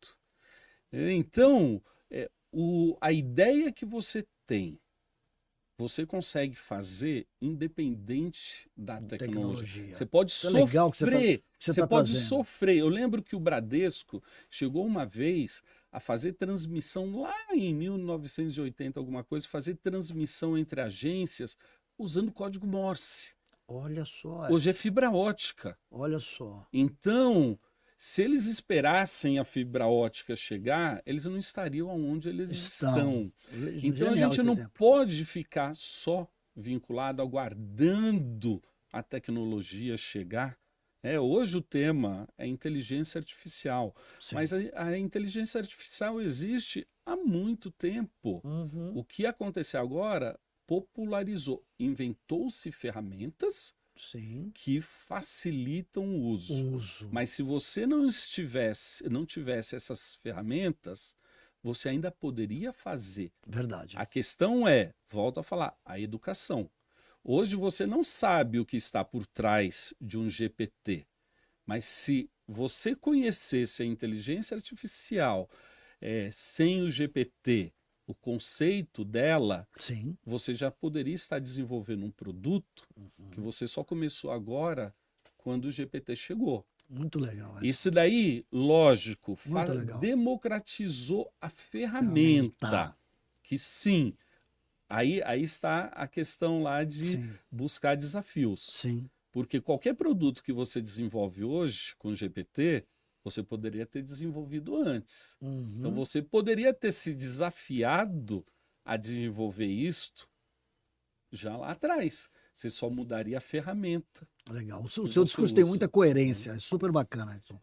Então, a ideia que você tem, você consegue fazer independente da tecnologia. Você pode Isso é sofrer. legal que você tá pode trazendo. sofrer. Eu lembro que o Bradesco chegou uma vez a fazer transmissão lá em 1980, alguma coisa, fazer transmissão entre agências usando código Morse. Olha só. Hoje é fibra ótica. Olha só. Então, se eles esperassem a fibra ótica chegar, eles não estariam onde eles estão. Então a gente não pode ficar só vinculado, aguardando a tecnologia chegar. Hoje o tema é inteligência artificial, Sim. mas a inteligência artificial existe há muito tempo. Uhum. O que aconteceu agora popularizou, inventou-se ferramentas Sim. que facilitam o uso. Mas se você não tivesse essas ferramentas, você ainda poderia fazer. Verdade. A questão é, volto a falar, a educação. Hoje você não sabe o que está por trás de um GPT, mas se você conhecesse a inteligência artificial sem o GPT, o conceito dela, Sim. você já poderia estar desenvolvendo um produto que você só começou agora quando o GPT chegou. Muito legal. Isso daí, lógico, legal. democratizou a ferramenta. Que sim, aí está a questão lá de buscar desafios. Sim. Porque qualquer produto que você desenvolve hoje com o GPT, você poderia ter desenvolvido antes. Então você poderia ter se desafiado a desenvolver isto já lá atrás. Você só mudaria a ferramenta. Legal. O seu discurso tem muita coerência, é super bacana, Edson.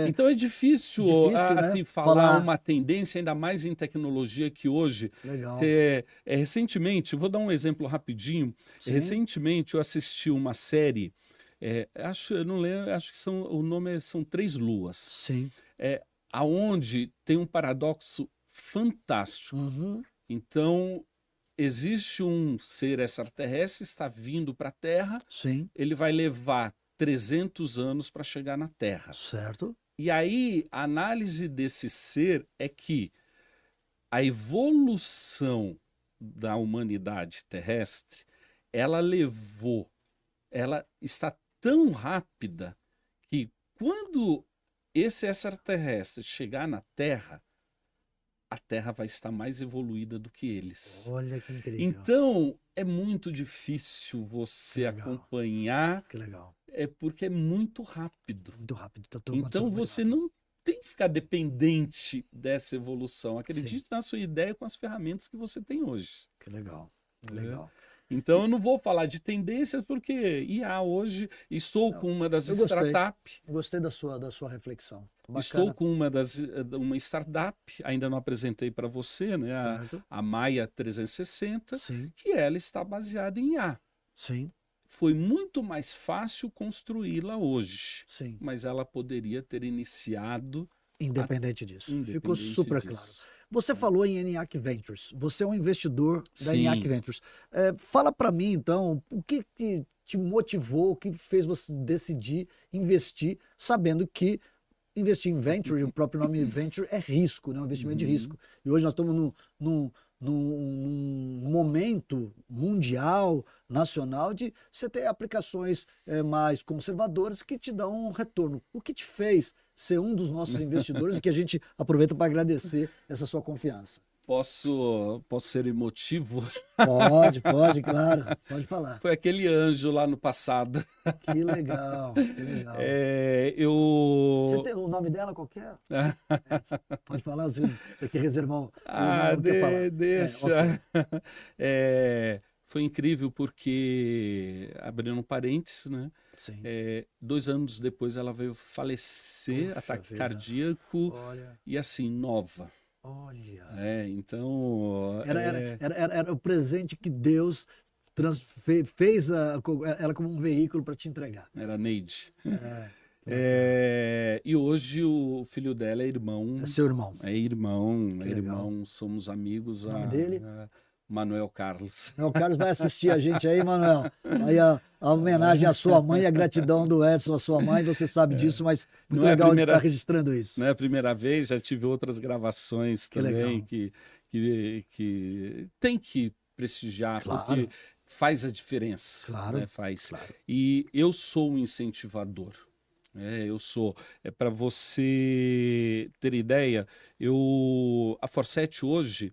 Então é difícil assim, né? falar uma tendência, ainda mais em tecnologia que hoje. Legal. Recentemente, vou dar um exemplo rapidinho. Sim. Recentemente eu assisti uma série, eu não lembro, acho que o nome são Três Luas. Sim. Aonde tem um paradoxo fantástico. Então, existe um ser extraterrestre, está vindo para a Terra, Sim. ele vai levar 300 anos para chegar na Terra. Certo. E aí, a análise desse ser é que a evolução da humanidade terrestre, ela está tão rápida que quando esse extraterrestre chegar na Terra, a Terra vai estar mais evoluída do que eles. Olha que incrível. Então, é muito difícil você acompanhar. Que legal. Porque é muito rápido. Muito rápido. Então, você não tem que ficar dependente dessa evolução. Acredite na sua ideia com as ferramentas que você tem hoje. Que legal. Que legal. Então, eu não vou falar de tendências, porque IA hoje, estou com uma das startups. Gostei da sua reflexão. Bacana. Estou com uma startup, ainda não apresentei para você, né? A Maia 360, que ela está baseada em IA. Sim. Foi muito mais fácil construí-la hoje. Sim. Mas ela poderia ter iniciado... Independente disso. Ficou super claro. Você falou em ENIAC Ventures. Você é um investidor da ENIAC Ventures. Fala para mim, então, o que te motivou, o que fez você decidir investir, sabendo que investir em venture, o próprio nome venture é risco, né? Um investimento de risco. E hoje nós estamos num momento mundial, nacional, de você ter aplicações mais conservadoras que te dão um retorno. O que te fez ser um dos nossos investidores e que a gente aproveita para agradecer essa sua confiança? Posso ser emotivo? Pode, claro. Pode falar. Foi aquele anjo lá no passado. Que legal, que legal. Você tem o nome dela qualquer? Pode falar? Você quer reservar o deixa. Foi incrível porque, abrindo um parênteses, né? 2 anos depois ela veio falecer, ataque cardíaco, e assim, nova. Olha. Então... Era o presente que Deus fez ela como um veículo para te entregar. Era Neide. E hoje o filho dela é irmão. É seu irmão. É irmão, somos amigos. O nome dele? Manuel Carlos. O Carlos vai assistir a gente aí, Manuel. Aí a homenagem à sua mãe e a gratidão do Edson à sua mãe, você sabe disso, mas muito Não é a legal de primeira- estar registrando isso. Não é a primeira vez, já tive outras gravações Que legal. também que tem que prestigiar, Claro. porque faz a diferença. Claro, Né? Faz. claro. E eu sou um incentivador. Eu sou. Para você ter ideia, a Forset hoje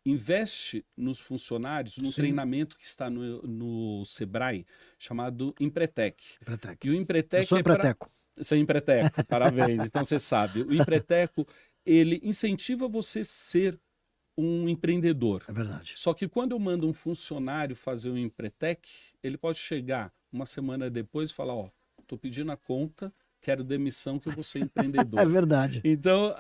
investe nos funcionários no Sim. treinamento que está no Sebrae, chamado Empretec. Empreteco. E o Eu Empretec sou empreteco. Você é empreteco, parabéns. Então você sabe, o empreteco, ele incentiva você ser um empreendedor. É verdade. Só que quando eu mando um funcionário fazer um empretec, ele pode chegar uma semana depois e falar, tô pedindo a conta, quero demissão que eu vou ser empreendedor. É verdade. Então,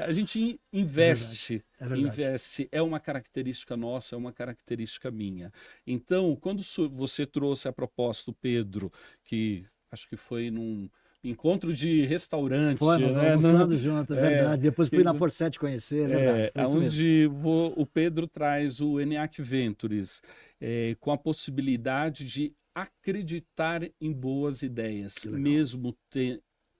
a gente investe, É verdade. investe, é uma característica nossa, é uma característica minha. Então, quando você trouxe a proposta, o Pedro, que acho que foi num encontro de restaurante, Foi, nós né? almoçando junto, é verdade. Depois fui na que- Forset conhecer, é verdade. Foi isso mesmo. onde o Pedro traz o ENIAC Ventures com a possibilidade de acreditar em boas ideias, Que legal. mesmo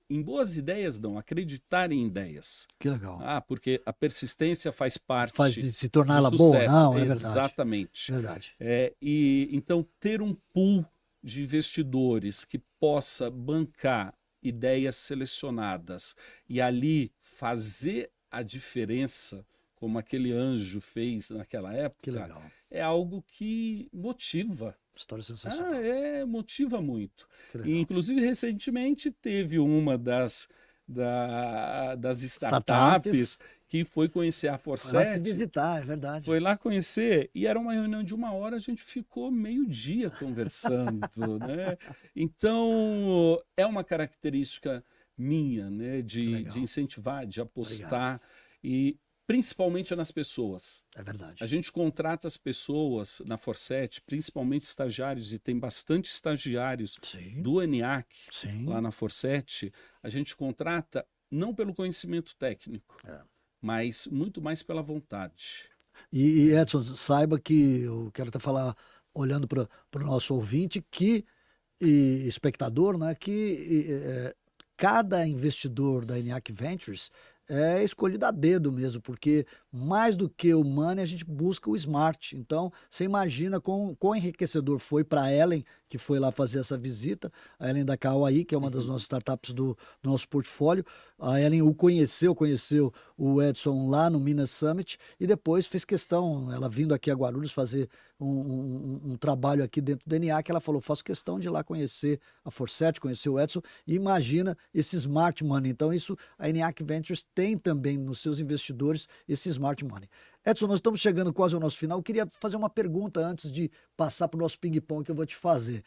em boas ideias não, acreditar em ideias. Que legal. Porque a persistência faz parte Faz de se tornar do ela boa, sucesso. não, é verdade. Exatamente. Verdade. E então ter um pool de investidores que possa bancar ideias selecionadas e ali fazer a diferença, como aquele anjo fez naquela Que época, legal. é algo que motiva. História sensacional. Motiva muito. Que E, legal. inclusive, recentemente teve uma das Startups. startups que foi conhecer a Foi lá se Forset. visitar, é verdade. Foi lá conhecer e era uma reunião de 1 hora, a gente ficou meio-dia conversando, né? Então, é uma característica minha, né? De Legal. incentivar, de apostar e principalmente nas pessoas. É verdade. A gente contrata as pessoas na Forset, principalmente estagiários, e tem bastante estagiários Sim. do ENIAC Sim. lá na Forset. A gente contrata não pelo conhecimento técnico, mas muito mais pela vontade. E Edson, saiba que eu quero até falar, olhando para o nosso ouvinte, e espectador, né, que cada investidor da ENIAC Ventures é escolhido a dedo mesmo, porque mais do que o money, a gente busca o smart. Então, você imagina quão enriquecedor foi para a Ellen, que foi lá fazer essa visita, a Ellen da Kauai, que é uma das nossas startups do nosso portfólio. A Ellen conheceu o Edson lá no Minas Summit e depois fez questão, ela vindo aqui a Guarulhos fazer um trabalho aqui dentro do DNA, que ela falou, faço questão de ir lá conhecer a Forset, conhecer o Edson, e imagina esse smart money. Então isso, a ENIAC Ventures tem também nos seus investidores esse smart money. Edson, nós estamos chegando quase ao nosso final. Eu queria fazer uma pergunta antes de passar para o nosso ping-pong que eu vou te fazer.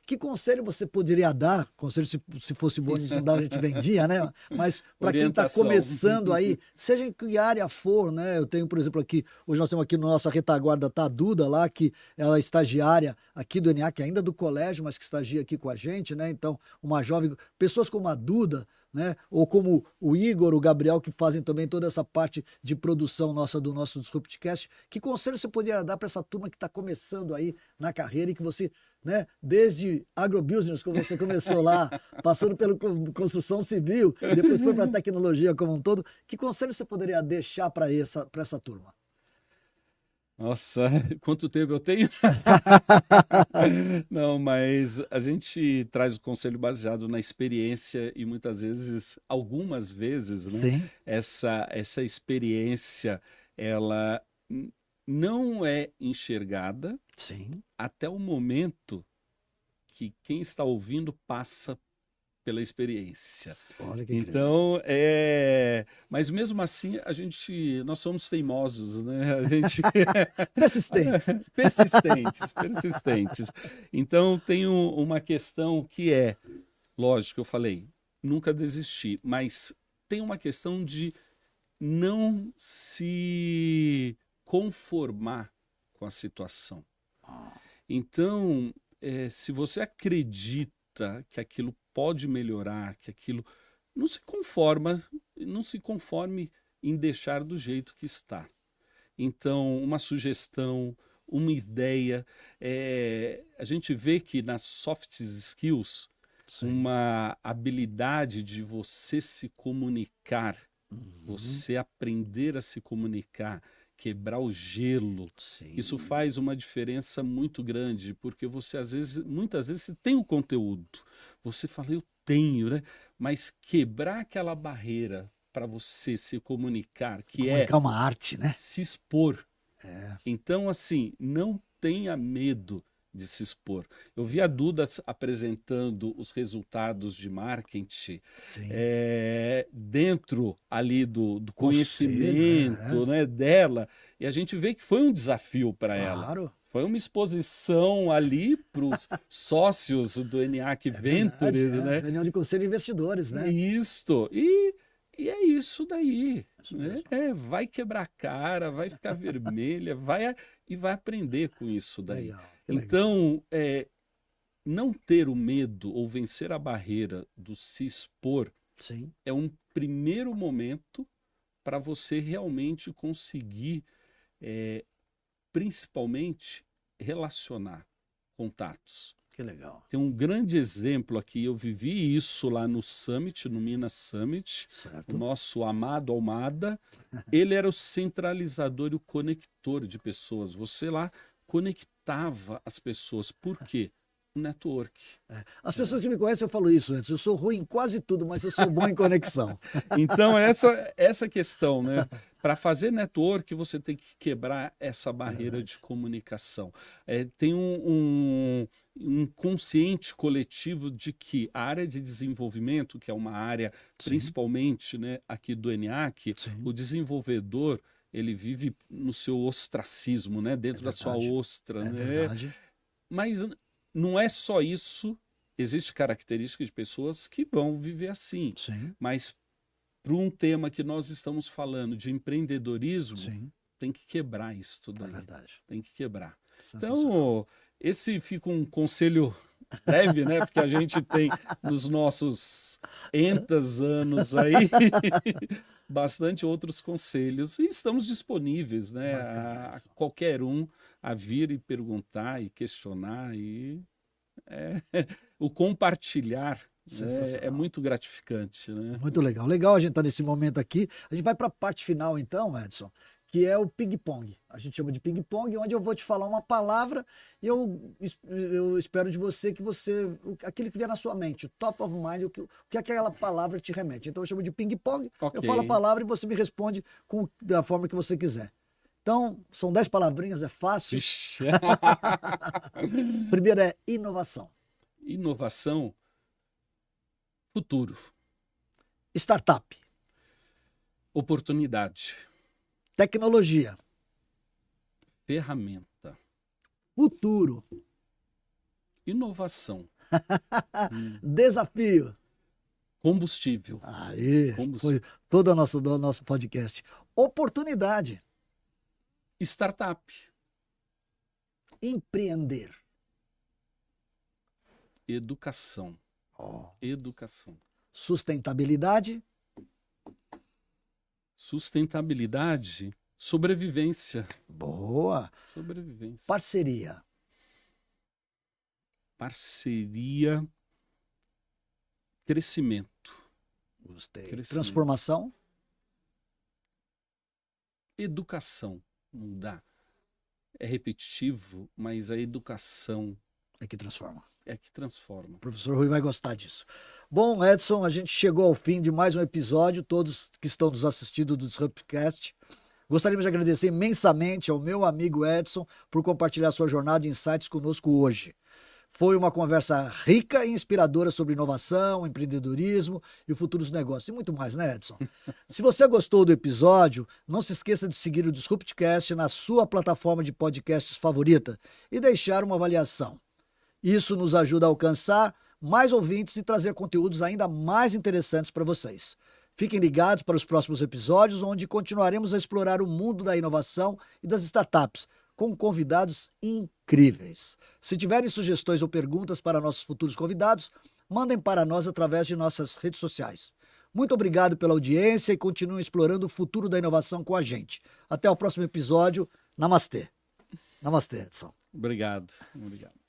Que conselho você poderia dar? Conselho, se fosse bom, a gente não dava, a gente vendia, né? Mas para quem está Orientação. começando aí, seja em que área for, né? Eu tenho, por exemplo, aqui, hoje nós temos aqui na nossa retaguarda tá a Duda lá, que ela é estagiária aqui do ENIAC, ainda do colégio, mas que estagia aqui com a gente, né? Então, uma jovem, pessoas como a Duda, né? Ou como o Igor, o Gabriel, que fazem também toda essa parte de produção nossa do nosso Disruptcast. Que conselho você poderia dar para essa turma que está começando aí na carreira e que você, né, desde agrobusiness, como você começou lá, passando pela construção civil e depois foi para a tecnologia como um todo, que conselho você poderia deixar para essa turma? Nossa, quanto tempo eu tenho? Não, mas a gente traz o conselho baseado na experiência e muitas vezes, algumas vezes, né? Sim. Essa experiência, ela não é enxergada Sim. até o momento que quem está ouvindo passa pela experiência. Olha que incrível. Então, mas mesmo assim, nós somos teimosos, né? A gente Persistentes. persistentes. Então, tem uma questão que lógico, eu falei, nunca desistir, mas tem uma questão de não se conformar com a situação. Então, se você acredita que aquilo pode melhorar, que aquilo não se conforme em deixar do jeito que está. Então, uma sugestão, uma ideia. A gente vê que nas soft skills, Sim. uma habilidade de você se comunicar, Uhum. você aprender a se comunicar, quebrar o gelo. Sim. Isso faz uma diferença muito grande, porque você muitas vezes você tem o conteúdo, você fala, eu tenho, né? Mas quebrar aquela barreira para você se comunicar, que é Comunicar uma arte, né? se expor. Então, assim, não tenha medo de se expor. Eu vi a Duda apresentando os resultados de marketing Sim. dentro ali do Conselho, conhecimento, né, dela, e a gente vê que foi um desafio para ela. Claro. Foi uma exposição ali para os sócios do ENIAC Ventures, né? Reunião de conselho de investidores, né? Isto. E é isso daí. Isso Né? mesmo. Vai quebrar a cara, vai ficar vermelha, vai aprender com isso daí. Legal, que legal. Então, não ter o medo ou vencer a barreira do se expor Sim. é um primeiro momento para você realmente conseguir, principalmente, relacionar contatos. Que legal. Tem um grande exemplo aqui, eu vivi isso lá no Summit, no Minas Summit, Certo. o nosso amado Almada, ele era o centralizador e o conector de pessoas. Você lá conectava as pessoas. Por quê? O network. As pessoas que me conhecem, eu falo isso antes. Eu sou ruim em quase tudo, mas eu sou bom em conexão. Então, essa questão, né? Para fazer network, você tem que quebrar essa barreira de comunicação. Tem um consciente coletivo de que a área de desenvolvimento, que é uma área principalmente, né, aqui do ENIAC, Sim. o desenvolvedor ele vive no seu ostracismo, né, dentro da sua ostra. É né? verdade. Mas não é só isso. Existe característica de pessoas que vão viver assim. Sim. Mas para um tema que nós estamos falando de empreendedorismo, Sim. tem que quebrar isso tudo É aí. verdade. Tem que quebrar. Sensacional. Então, esse fica um conselho breve, né? Porque a gente tem nos nossos anos aí bastante outros conselhos e estamos disponíveis, né? A qualquer um a vir e perguntar e questionar e o compartilhar é muito gratificante, né? Muito legal. Legal a gente estar nesse momento aqui. A gente vai para a parte final, então, Edson, que é o ping-pong. A gente chama de ping-pong, onde eu vou te falar uma palavra e eu espero de você que aquilo que vier na sua mente, o top of mind, o que aquela palavra te remete. Então eu chamo de ping-pong, Ok. eu falo a palavra e você me responde da forma que você quiser. Então, são 10 palavrinhas, é fácil. Ixi. Primeiro é inovação. Inovação, futuro, Startup. oportunidade, Tecnologia. ferramenta, Futuro. inovação, Desafio. combustível, Aí, Combustível. foi todo o nosso podcast. Oportunidade. startup, Empreender. educação, Oh. educação, Sustentabilidade. sustentabilidade, sobrevivência, Boa. sobrevivência, Parceria. parceria, crescimento, Gostei. Crescimento. Transformação. educação, não dá. É repetitivo, mas a educação É que transforma. é que transforma. O professor Rui vai gostar disso. Bom, Edson, a gente chegou ao fim de mais um episódio. Todos que estão nos assistindo do Disruptcast. Gostaríamos de agradecer imensamente ao meu amigo Edson por compartilhar sua jornada e insights conosco hoje. Foi uma conversa rica e inspiradora sobre inovação, empreendedorismo e o futuro dos negócios. E muito mais, né, Edson? Se você gostou do episódio, não se esqueça de seguir o Disruptcast na sua plataforma de podcasts favorita e deixar uma avaliação. Isso nos ajuda a alcançar mais ouvintes e trazer conteúdos ainda mais interessantes para vocês. Fiquem ligados para os próximos episódios, onde continuaremos a explorar o mundo da inovação e das startups, com convidados incríveis. Se tiverem sugestões ou perguntas para nossos futuros convidados, mandem para nós através de nossas redes sociais. Muito obrigado pela audiência e continuem explorando o futuro da inovação com a gente. Até o próximo episódio. Namastê. Namastê, Edson. Obrigado. Obrigado.